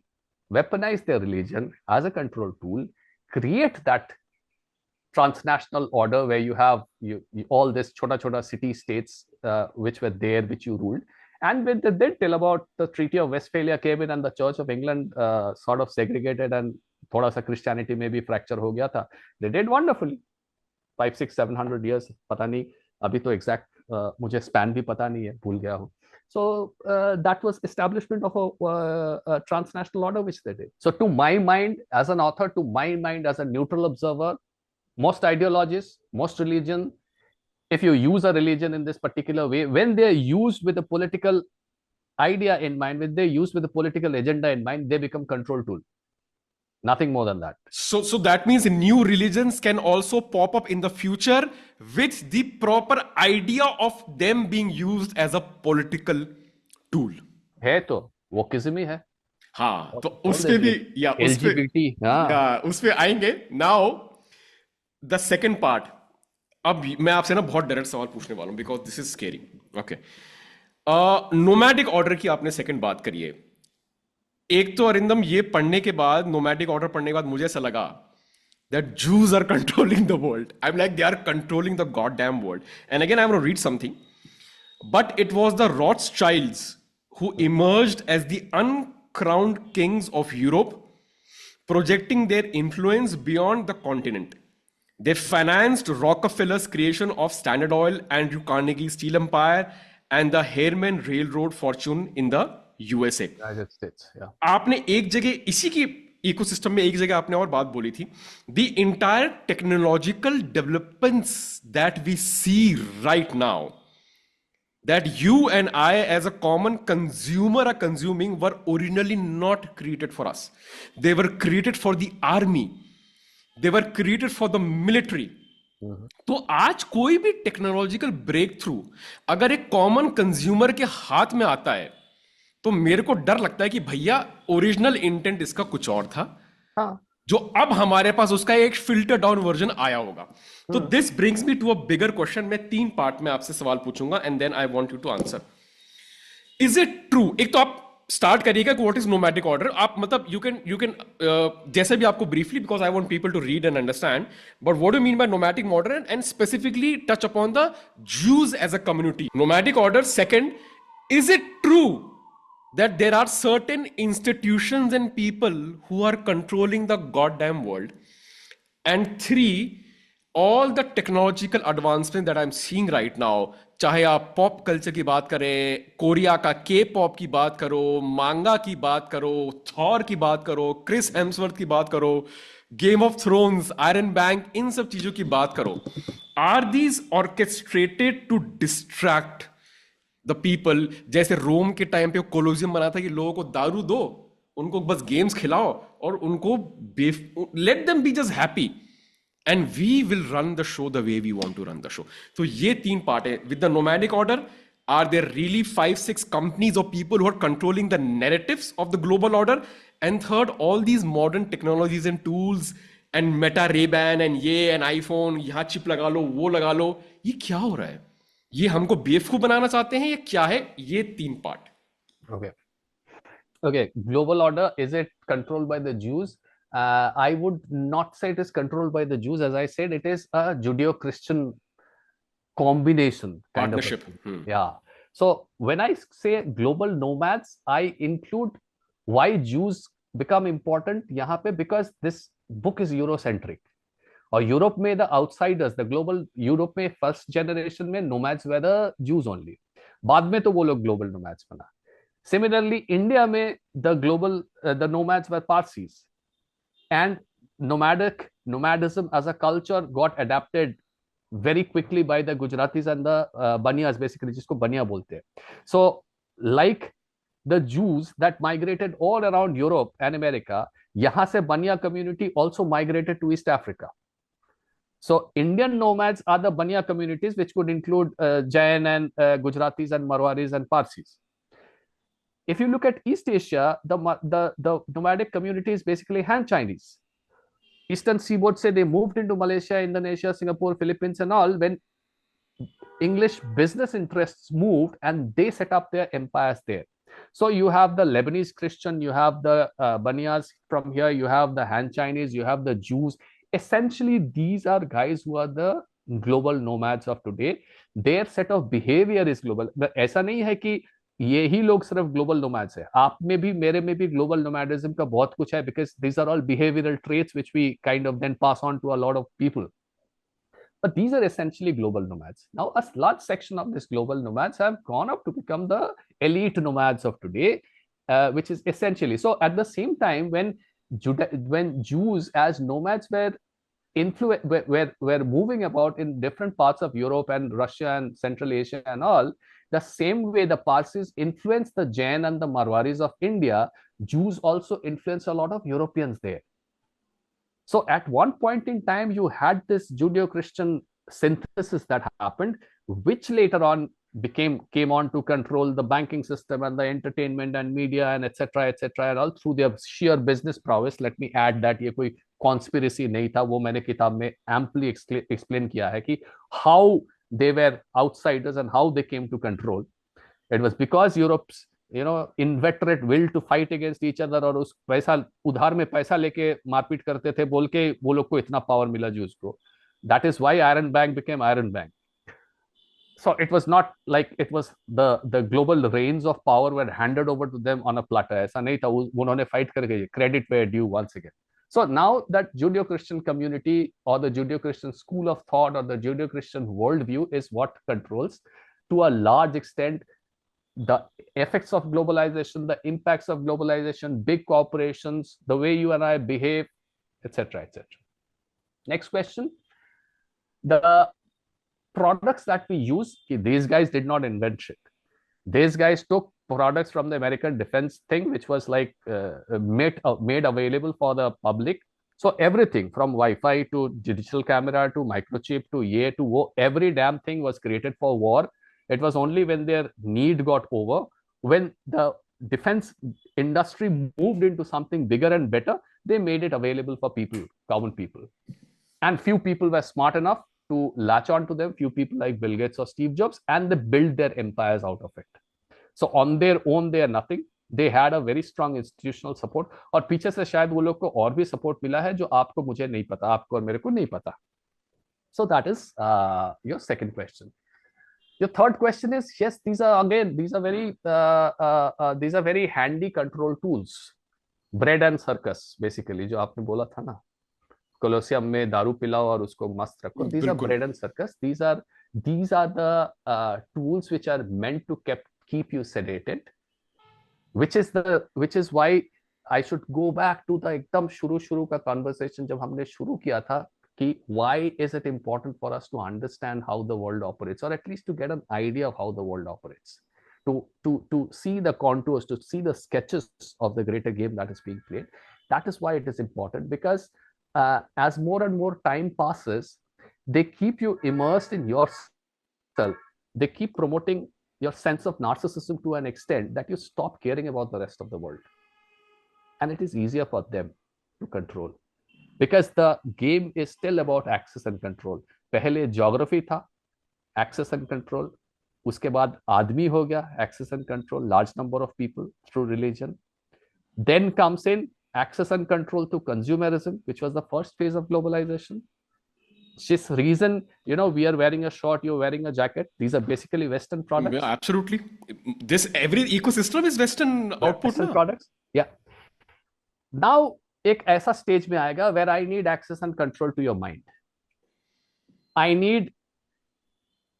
weaponize their religion as a control tool, create that transnational order where you have all this chota city states which were there, which you ruled. And when they did till about the Treaty of Westphalia came in and the Church of England sort of segregated and thoda sa Christianity में भी fracture हो गया था, they did wonderfully. 500, 600, 700 years, पता नहीं अभी तो exact मुझे span भी पता नहीं है, भूल गया हूँ. So that was establishment of a transnational order which they did. So to my mind as an author, to my mind as a neutral observer, most ideologies, most religion, if you use a religion in this particular way, when they're used with a political idea in mind, when they're used with a political agenda in mind, they become control tool. Nothing more than that. So that means new religions can also pop up in the future with the proper idea of them being used as a political tool. है तो wokeism ही है. हाँ, तो उस पे भी या उस पे आएंगे. Now the second part. अब मैं आपसे ना बहुत डायरेक्ट सवाल पूछने वाला हूं because this is scary. Okay, nomadic order की आपने सेकंड बात करी है. एक तो अरिंदम ये पढ़ने के बाद, नोमैडिक ऑर्डर पढ़ने के बाद मुझे ऐसा लगा that Jews are controlling the world. I'm like, they are controlling the goddamn world. And again, I'm going to read something. But it was the Rothschilds who emerged as the uncrowned kings of Europe, projecting their influence beyond the continent. They financed Rockefeller's creation of Standard Oil, Andrew Carnegie's Steel Empire, and the Harriman Railroad fortune in the USA. United States, yeah. आपने एक जगह इसी की ecosystem में एक जगह आपने और बात बोली थी. The entire technological developments that we see right now, that you and I as a common consumer are consuming, were originally not created for us. They were created for the army. They were created for the military. तो आज कोई भी technological break through अगर एक common consumer के हाथ में आता है तो मेरे को डर लगता है कि भैया ओरिजिनल इंटेंट इसका कुछ और था. जो अब हमारे पास उसका एक फिल्टर डाउन वर्जन आया होगा. तो this brings me to a bigger question. मैं 3 पार्ट में आपसे सवाल पूछूंगा and then I want you to answer. Is it true? एक तो आप स्टार्ट करिएगा कि व्हाट इज नोमैटिक ऑर्डर. आप मतलब यू कैन जैसे भी आपको briefly, because I want people to read and understand, but what do mean by nomadic order and specifically touch upon the Jews as a community. Nomadic order. Second, is it true that there are certain institutions and people who are controlling the goddamn world? And three, all the technological advancement that I'm seeing right now, चाहे आप pop culture की बात करें, Korea का के pop की बात करो, मांगा की बात करो, थॉर की बात करो, क्रिस हेम्सवर्थ की बात करो, game of thrones, iron bank, इन सब चीजों की बात करो, are these orchestrated to distract the people? जैसे रोम के टाइम पे कोलोजियम बना था कि लोगों को दारू दो, उनको बस गेम्स खिलाओ और उनको let them be just happy and we will run the show the way we want to run the show. तो ये तीन पार्ट है. With the nomadic order, are there really 5-6 companies or people who are controlling the narratives of the global order? And third, all these modern technologies and tools and meta Ray-Ban and ये and iPhone, यहाँ chip लगा लो, वो लगा लो, ये क्या हो रहा है? ये हमको बेवकूफ बनाना चाहते हैं, ये क्या है? ये तीन part. Okay, global order, is it controlled by the Jews? I would not say it is controlled by the Jews. As I said, it is a Judeo-Christian combination kind Partnership. of yeah. So when I say global nomads, I include why Jews become important यहाँ पे, because this book is Eurocentric. और Europe में the outsiders, the global, Europe में first generation में nomads were the Jews only. बाद में तो वो लोग ग्लोबल नोमैड्स बना. सिमिलरली इंडिया में the global the nomads were Parsis, and nomadism as a culture got adapted very quickly by the Gujaratis and the Baniyas, basically जिसको बनिया बोलते हैं. So like the Jews that migrated all around Europe and America, यहाँ से Baniya community also migrated to East Africa. So Indian nomads are the Baniya communities, which could include Jain and Gujaratis and Marwaris and Parsis. If you look at East Asia, the nomadic community is basically Han Chinese. Eastern seaboard say they moved into Malaysia, Indonesia, Singapore, Philippines and all when English business interests moved and they set up their empires there. So you have the Lebanese Christian, you have the Baniyas from here, you have the Han Chinese, you have the Jews. Essentially, these are guys who are the global nomads of today. Their set of behavior is global. ऐसा नहीं है कि ये ही लोग सिर्फ global nomads है. आप में भी, मेरे में भी ग्लोबल नोमैडिज्म का बहुत कुछ है, because these are all behavioral traits which we kind of then pass on to a lot of people. But these are essentially global nomads. Now, a large section of these global nomads have gone up to become the elite nomads of today, which is essentially so. At the same time, when Jews as nomads were moving about in different parts of Europe and Russia and Central Asia and all, the same way the Parsis influenced the Jain and the Marwaris of India, Jews also influenced a lot of Europeans there. So at one point in time, you had this Judeo-Christian synthesis that happened, which later on came on to control the banking system and the entertainment and media and etc. and all through their sheer business prowess. Let me add that ये कोई conspiracy नहीं था, वो मैंने किताब में amply explain किया है कि how they were outsiders and how they came to control. It was because Europe's inveterate will to fight against each other, और उस पैसा उधार में पैसा लेके मारपीट करते थे बोल के वो लोग को इतना पावर मिला जूस को. That is why Iron Bank became Iron Bank. So it was not like it was the global reins of power were handed over to them on a platter. ऐसा नहीं था, उन्होंने fight करके credit were due once again. So now that Judeo-Christian community or the Judeo-Christian school of thought or the Judeo-Christian worldview is what controls to a large extent the effects of globalization, the impacts of globalization, big corporations, the way you and I behave, etc., etc. Next question. The products that we use, these guys did not invent shit. These guys took products from the American defense thing, which was like made available for the public. So everything from Wi-Fi to digital camera to microchip to ye to wo, every damn thing was created for war. It was only when their need got over, when the defense industry moved into something bigger and better, they made it available for people, common people. And few people were smart enough to latch on to them, few people like Bill Gates or Steve Jobs, and they built their empires out of it. So on their own, they are nothing. They had a very strong institutional support, और पीछे से शायद वो लोग को और भी support मिला है जो आपको मुझे नहीं पता, आपको और मेरे को नहीं पता. So that is your second question. Your third question is, yes, these are very handy control tools. Bread and circus, basically, जो आपने बोला था ना, कोलोसियम में दारू पिलाओ और उसको मस्त रखो. These are बिल्कुल. bread and circus. These are the tools which are meant to keep you sedated. Which is why I should go back to the एकदम शुरू का conversation जब हमने शुरू किया था कि why is it important for us to understand how the world operates, or at least to get an idea of how the world operates, to see the contours, to see the sketches of the greater game that is being played. That is why it is important, because as more and more time passes, they keep you immersed in yourself. They keep promoting your sense of narcissism to an extent that you stop caring about the rest of the world. And it is easier for them to control, because the game is still about access and control. पहले geography था, access and control. उसके बाद आदमी हो गया, access and control, large number of people through religion. Then comes in access and control to consumerism, which was the first phase of globalization. This reason, we are wearing a short, you're wearing a jacket. These are basically Western products. Yeah, absolutely. Every ecosystem is Western output. Western products. Yeah. Now, एक ऐसा stage में आएगा where I need access and control to your mind. I need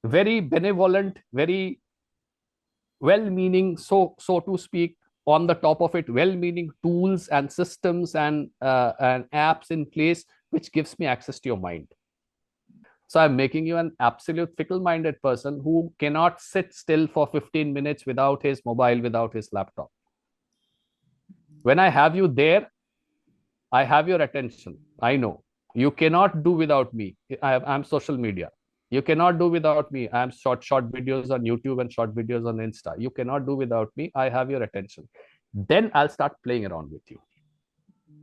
very benevolent, very well-meaning, so to speak, on the top of it, well-meaning tools and systems and apps in place, which gives me access to your mind. So I'm making you an absolute fickle-minded person who cannot sit still for 15 minutes without his mobile, without his laptop. When I have you there, I have your attention. I know. You cannot do without me. I'm social media. You cannot do without me. I'm short videos on YouTube and short videos on Insta. You cannot do without me. I have your attention. Then I'll start playing around with you.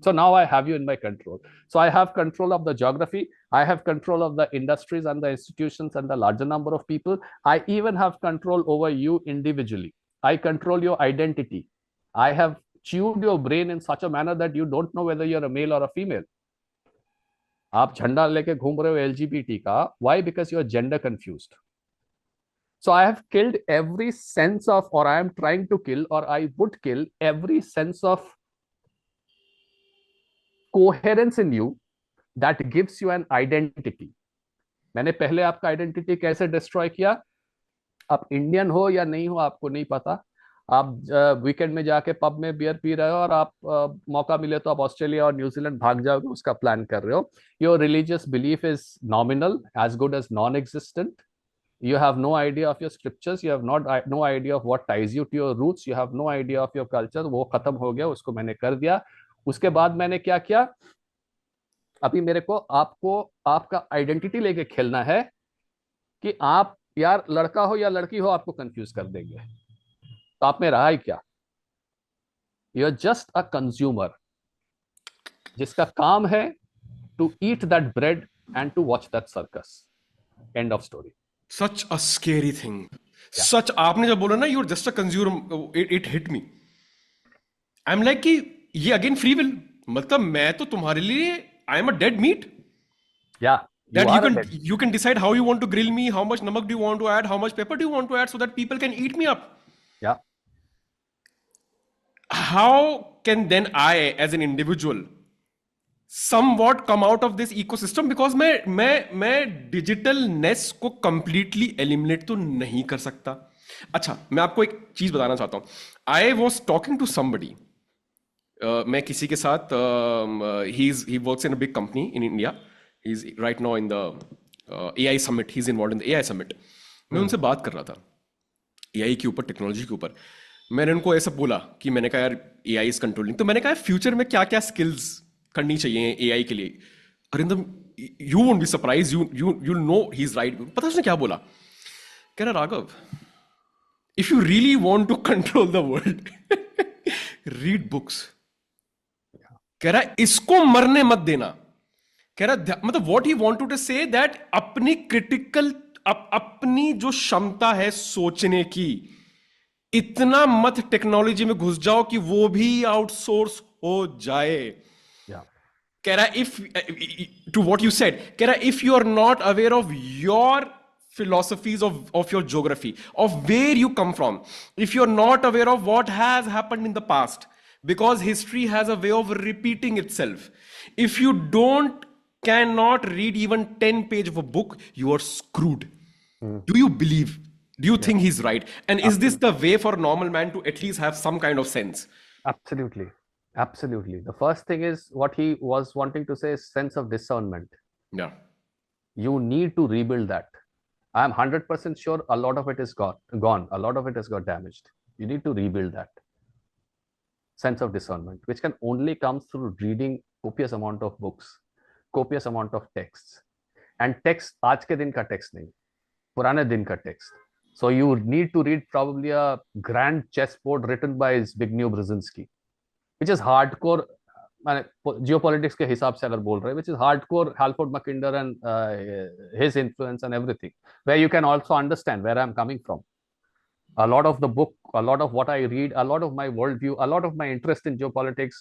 So now I have you in my control. So I have control of the geography. I have control of the industries and the institutions and the larger number of people. I even have control over you individually. I control your identity. I have chewed your brain in such a manner that you don't know whether you're a male or a female. आप झंडा लेके घूम रहे हो LGBT का. Why? Because you are gender confused. So I have killed every sense of, or I am trying to kill, or I would kill every sense of coherence in you that gives you an identity. मैंने पहले आपका identity कैसे destroy किया? आप Indian हो या नहीं हो आपको नहीं पता. आप वीकेंड में जाके पब में बियर पी रहे हो और आप मौका मिले तो आप ऑस्ट्रेलिया और न्यूजीलैंड भाग जाओगे, उसका प्लान कर रहे हो. Your religious belief is nominal, as good as non existent. You have no idea of your scriptures. You have no idea of what ties you to your roots. You have no idea of your culture. वो खत्म हो गया, उसको मैंने कर दिया. उसके बाद मैंने क्या किया? अभी मेरे को आपको आपका आइडेंटिटी लेके खेलना है कि आप यार लड़का हो या लड़की हो, आपको कंफ्यूज कर देंगे. तो आप में रहा ही क्या? You are just a consumer जिसका काम है to eat that bread and to watch that circus. End of story. Such a scary thing. Such, आपने जब बोला ना you're just a consumer, it hit me. I'm like कि ये again free will. मतलब मैं तो तुम्हारे लिए I am a dead meat. Yeah. That you can decide how you want to grill me, how much namak do you want to add, how much pepper do you want to add, so that people can eat me up. Yeah. How can then I, as an individual, somewhat come out of this ecosystem? Because मैं digitalness को completely eliminate तो नहीं कर सकता. अच्छा, मैं आपको एक चीज बताना चाहता हूं. I was talking to somebody. मैं किसी के साथ he works in a big company in India. He's right now in the AI summit. He's involved in the AI summit. मैं उनसे बात कर रहा था AI के ऊपर, टेक्नोलॉजी के ऊपर. मैंने उनको ऐसा बोला कि मैंने कहा यार AI is controlling. तो मैंने कहा फ्यूचर में क्या क्या स्किल्स करनी चाहिए AI के लिए. Arindam, you won't be surprised. You'll know he's right. पता उसने क्या बोला? कह रहा Raghav, if you really want to control the world, read books. कह रहा इसको मरने मत देना. कह रहा मतलब what he wanted to say that अपनी क्रिटिकल अपनी जो क्षमता है सोचने की, इतना मत टेक्नोलॉजी में घुस जाओ कि वो भी आउटसोर्स हो जाए। Yeah. कह रहा if to what you said, कह रहा if you are not aware of your philosophies of your geography, of where you come from, if you're not aware of what has happened in the past, because history has a way of repeating itself, if you don't cannot read even 10 page of a book, you are screwed. Do you believe, do you Yeah. think he's right, and is this the way for a normal man to at least have some kind of sense? Absolutely. Absolutely. The first thing is what he was wanting to say is sense of discernment. Yeah. You need to rebuild that. I'm 100% sure a lot of it is gone. A lot of it has got damaged. You need to rebuild that sense of discernment, which can only come through reading copious amount of books, copious amount of texts. And text, आज के दिन का text नहीं, पुराने दिन का text. So you need to read probably a grand chessboard written by Zbigniew Brzezinski, which is hardcore. Geopolitics के हिसाब से अगर बोल रहे हैं, which is hardcore Halford Mackinder and his influence and everything, where you can also understand where I'm coming from. A lot of the book, a lot of what I read, a lot of my worldview, a lot of my interest in geopolitics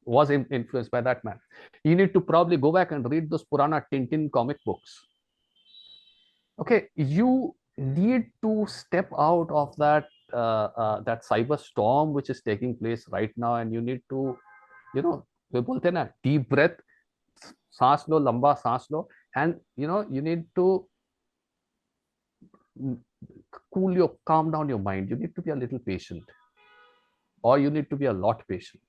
was influenced by that man. You need to probably go back and read those Purana Tintin comic books. Okay, you need to step out of that cyber storm which is taking place right now, and you need to, वे बोलते हैं ना, deep breath, सांस लो, लंबा सांस लो, and you need to calm down your mind. You need to be a little patient, or you need to be a lot patient.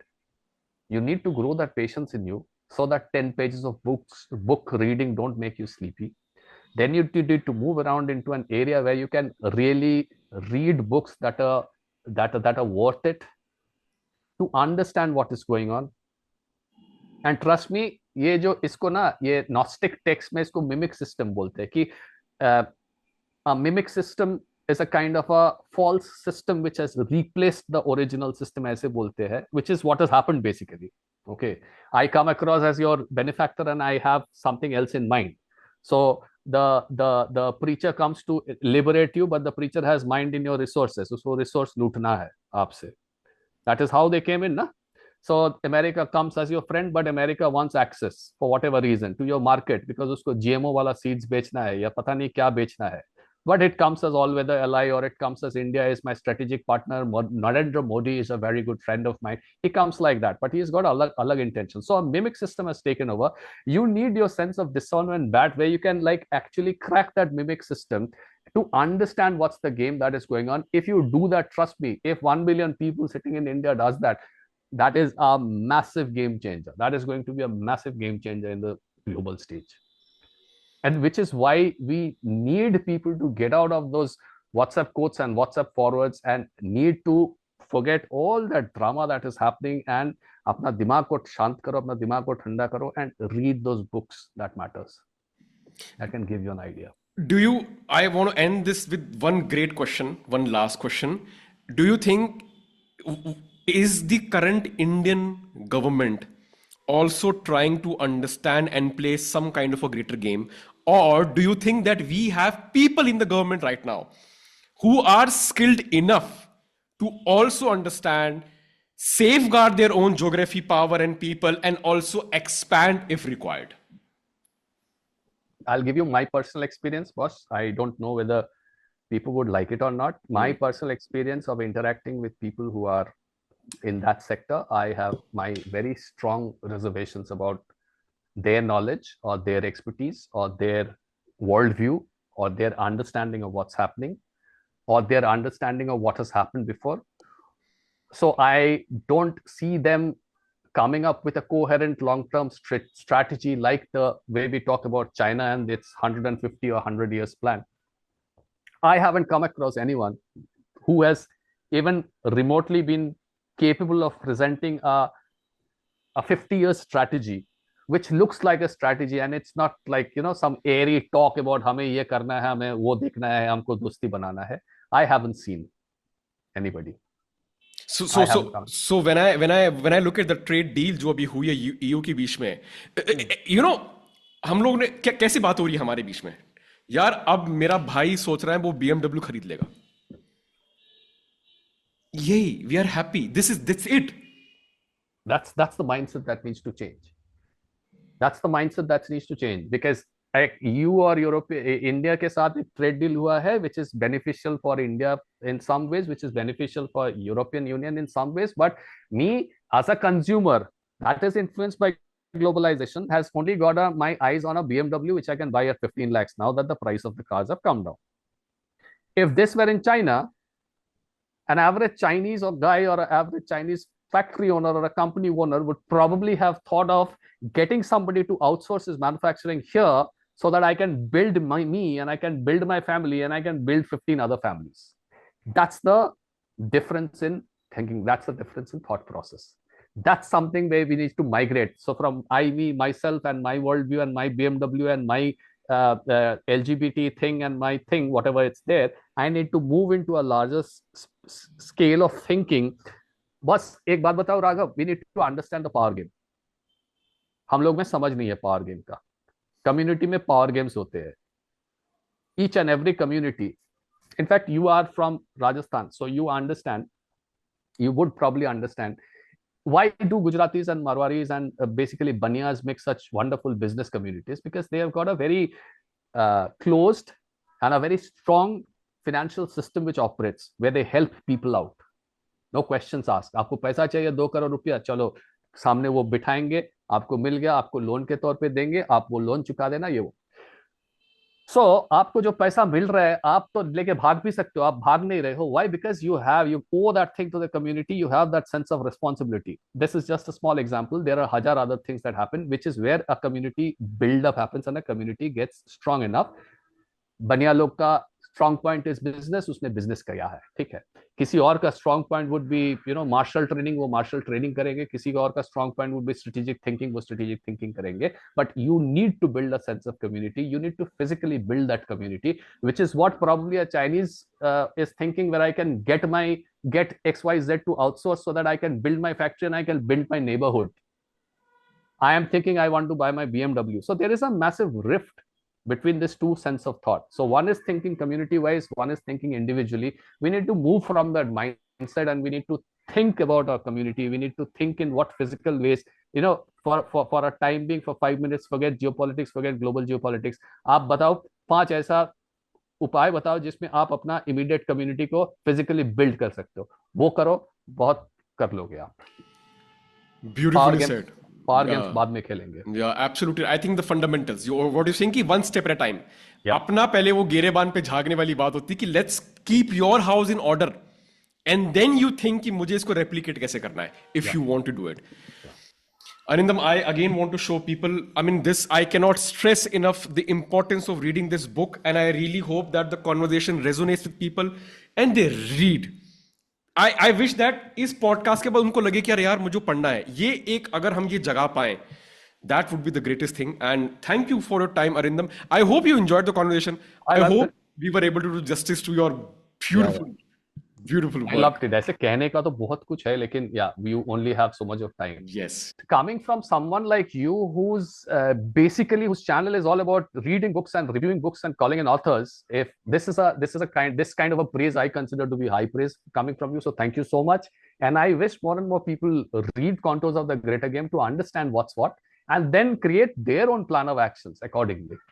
You need to grow that patience in you so that 10 pages of book reading don't make you sleepy. Then you need to move around into an area where you can really read books that are worth it to understand what is going on. And trust me, ये जो इसको ना, ये Gnostic text में इसको mimic system बोलते हैं कि a mimic system is a kind of a false system which has replaced the original system, ऐसे बोलते हैं, which is what has happened basically. Okay, I come across as your benefactor and I have something else in mind. So the preacher comes to liberate you, but the preacher has mind in your resources. उसको resource लूटना है आपसे. That is how they came in, na? So America comes as your friend, but America wants access for whatever reason to your market because उसको GMO वाला seeds बेचना है या पता नहीं क्या बेचना है. But it comes as all-weather ally, or it comes as India is my strategic partner. Narendra Modi is a very good friend of mine. He comes like that, but he's got alag intentions. So a mimic system has taken over. You need your sense of discernment back, where you can like actually crack that mimic system to understand what's the game that is going on. If you do that, trust me, if 1 billion people sitting in India does that, that is a massive game changer. That is going to be a massive game changer in the global stage. And which is why we need people to get out of those WhatsApp quotes and WhatsApp forwards and need to forget all that drama that is happening and अपना दिमाग को शांत करो, अपना दिमाग को ठंडा करो and read those books that matters. That can give you an idea. I want to end this with one great question, one last question. Do you think, is the current Indian government also trying to understand and play some kind of a greater game? Or do you think that we have people in the government right now who are skilled enough to also understand, safeguard their own geography, power, and people, and also expand if required? I'll give you my personal experience, boss. I don't know whether people would like it or not. My personal experience of interacting with people who are in that sector, I have my very strong reservations about their knowledge or their expertise or their worldview or their understanding of what's happening or their understanding of what has happened before. So I don't see them coming up with a coherent long-term strategy like the way we talk about China and its 150 or 100 years plan. I haven't come across anyone who has even remotely been capable of presenting a 50-year strategy which looks like a strategy, and it's not like some airy talk about हमें ये करना है, हमें वो देखना है, हमको दोस्ती बनाना है. I haven't seen anybody. So when I look at the trade deal जो अभी हुई है EU के बीच में, हम लोग ने कैसी बात हो रही है हमारे बीच में, यार अब मेरा भाई सोच रहा है वो BMW खरीद लेगा. Yay, we are happy. That's it. That's the mindset that needs to change. That's the mindset that needs to change, because you or Europe, India के साथ एक trade deal हुआ है, which is beneficial for India in some ways, which is beneficial for European Union in some ways. But me as a consumer that is influenced by globalization has only got my eyes on a BMW, which I can buy at 15 lakhs now that the price of the cars have come down. If this were in China, an average Chinese or guy or an average Chinese factory owner or a company owner would probably have thought of getting somebody to outsource his manufacturing here so that I can build me and I can build my family and I can build 15 other families. That's the difference in thinking. That's the difference in thought process. That's something where we need to migrate. So from I, me, myself, and my worldview, and my BMW, and my LGBT thing, and my thing, whatever it's there, I need to move into a larger scale of thinking. बस एक बात बताओ Raghav, we need to understand the power game. हम लोग में समझ नहीं है पावर गेम का. कम्युनिटी में पावर गेम्स होते हैं. Each and every community. In fact, you are from Rajasthan, so you understand. You would probably understand why do Gujaratis and Marwaris and basically Baniyas make such wonderful business communities? Because they have got a very closed and a very strong financial system which operates, where they help people out. No questions asked. आपको पैसा चाहिए 2 करोड़ रुपया, चलो सामने वो बिठाएंगे, आपको मिल गया, आपको लोन के तौर पे देंगे, आप वो लोन चुका देना, ये वो. So आपको जो पैसा मिल रहा है, आप तो लेके भाग भी सकते हो, आप भाग नहीं रहे हो. Why? Because you owe that thing to the community. You have that sense of responsibility. This is just a small example. There are हजार other things that happen, which is where a community build up happens and a community gets strong enough. बनिया लोग का strong point is business, उसने business किया है, ठीक है. किसी और का strong point would be martial training, वो मार्शल ट्रेनिंग करेंगे. किसी का और का strong point would be strategic thinking, वो स्ट्रेटेजिक थिंकिंग करेंगे. But you need to build a sense of community. You need to physically build that community, which is what probably a Chinese is thinking, where I can get XYZ to outsource so that I can build my factory and I can build my neighborhood. I am thinking I want to buy my BMW. So there is a massive rift between these two sense of thought. So one is thinking community wise, one is thinking individually. We need to move from that mindset and we need to think about our community. We need to think in what physical ways, for a time being, for 5 minutes, forget geopolitics, forget global geopolitics. आप बताओ 5 ऐसा उपाय बताओ जिसमें आप अपना immediate community को physically build कर सकते हो. वो करो, बहुत कर लोगे आप. Beautifully said. पावर गेम्स बाद में खेलेंगे. Absolutely. I think the fundamentals, what you saying कि one step at a time. अपना पहले वो गेरेबान पे झागने वाली बात होती है कि let's keep your house in order and then you think कि मुझे इसको रेप्लिकेट कैसे करना है, if you want to do it. Arindam, I again want to show people, I cannot stress enough the importance of reading this book, and I really hope that the conversation resonates with people and they read. I wish that इस podcast के बाद उनको लगे कि यार मुझे पढ़ना है. ये एक अगर हम ये जगह पाए, that would be the greatest thing. And thank you for your time, Arindam. I hope you enjoyed the conversation. I hope we were able to do justice to your beautiful work. I loved it. ऐसे कहने का तो बहुत कुछ है, लेकिन you only have so much of time. Yes. Coming from someone like you, who's basically whose channel is all about reading books and reviewing books and calling in authors, if this kind of a praise I consider to be high praise coming from you. So thank you so much. And I wish more and more people read Contours of the Greater Game to understand what's what, and then create their own plan of actions accordingly.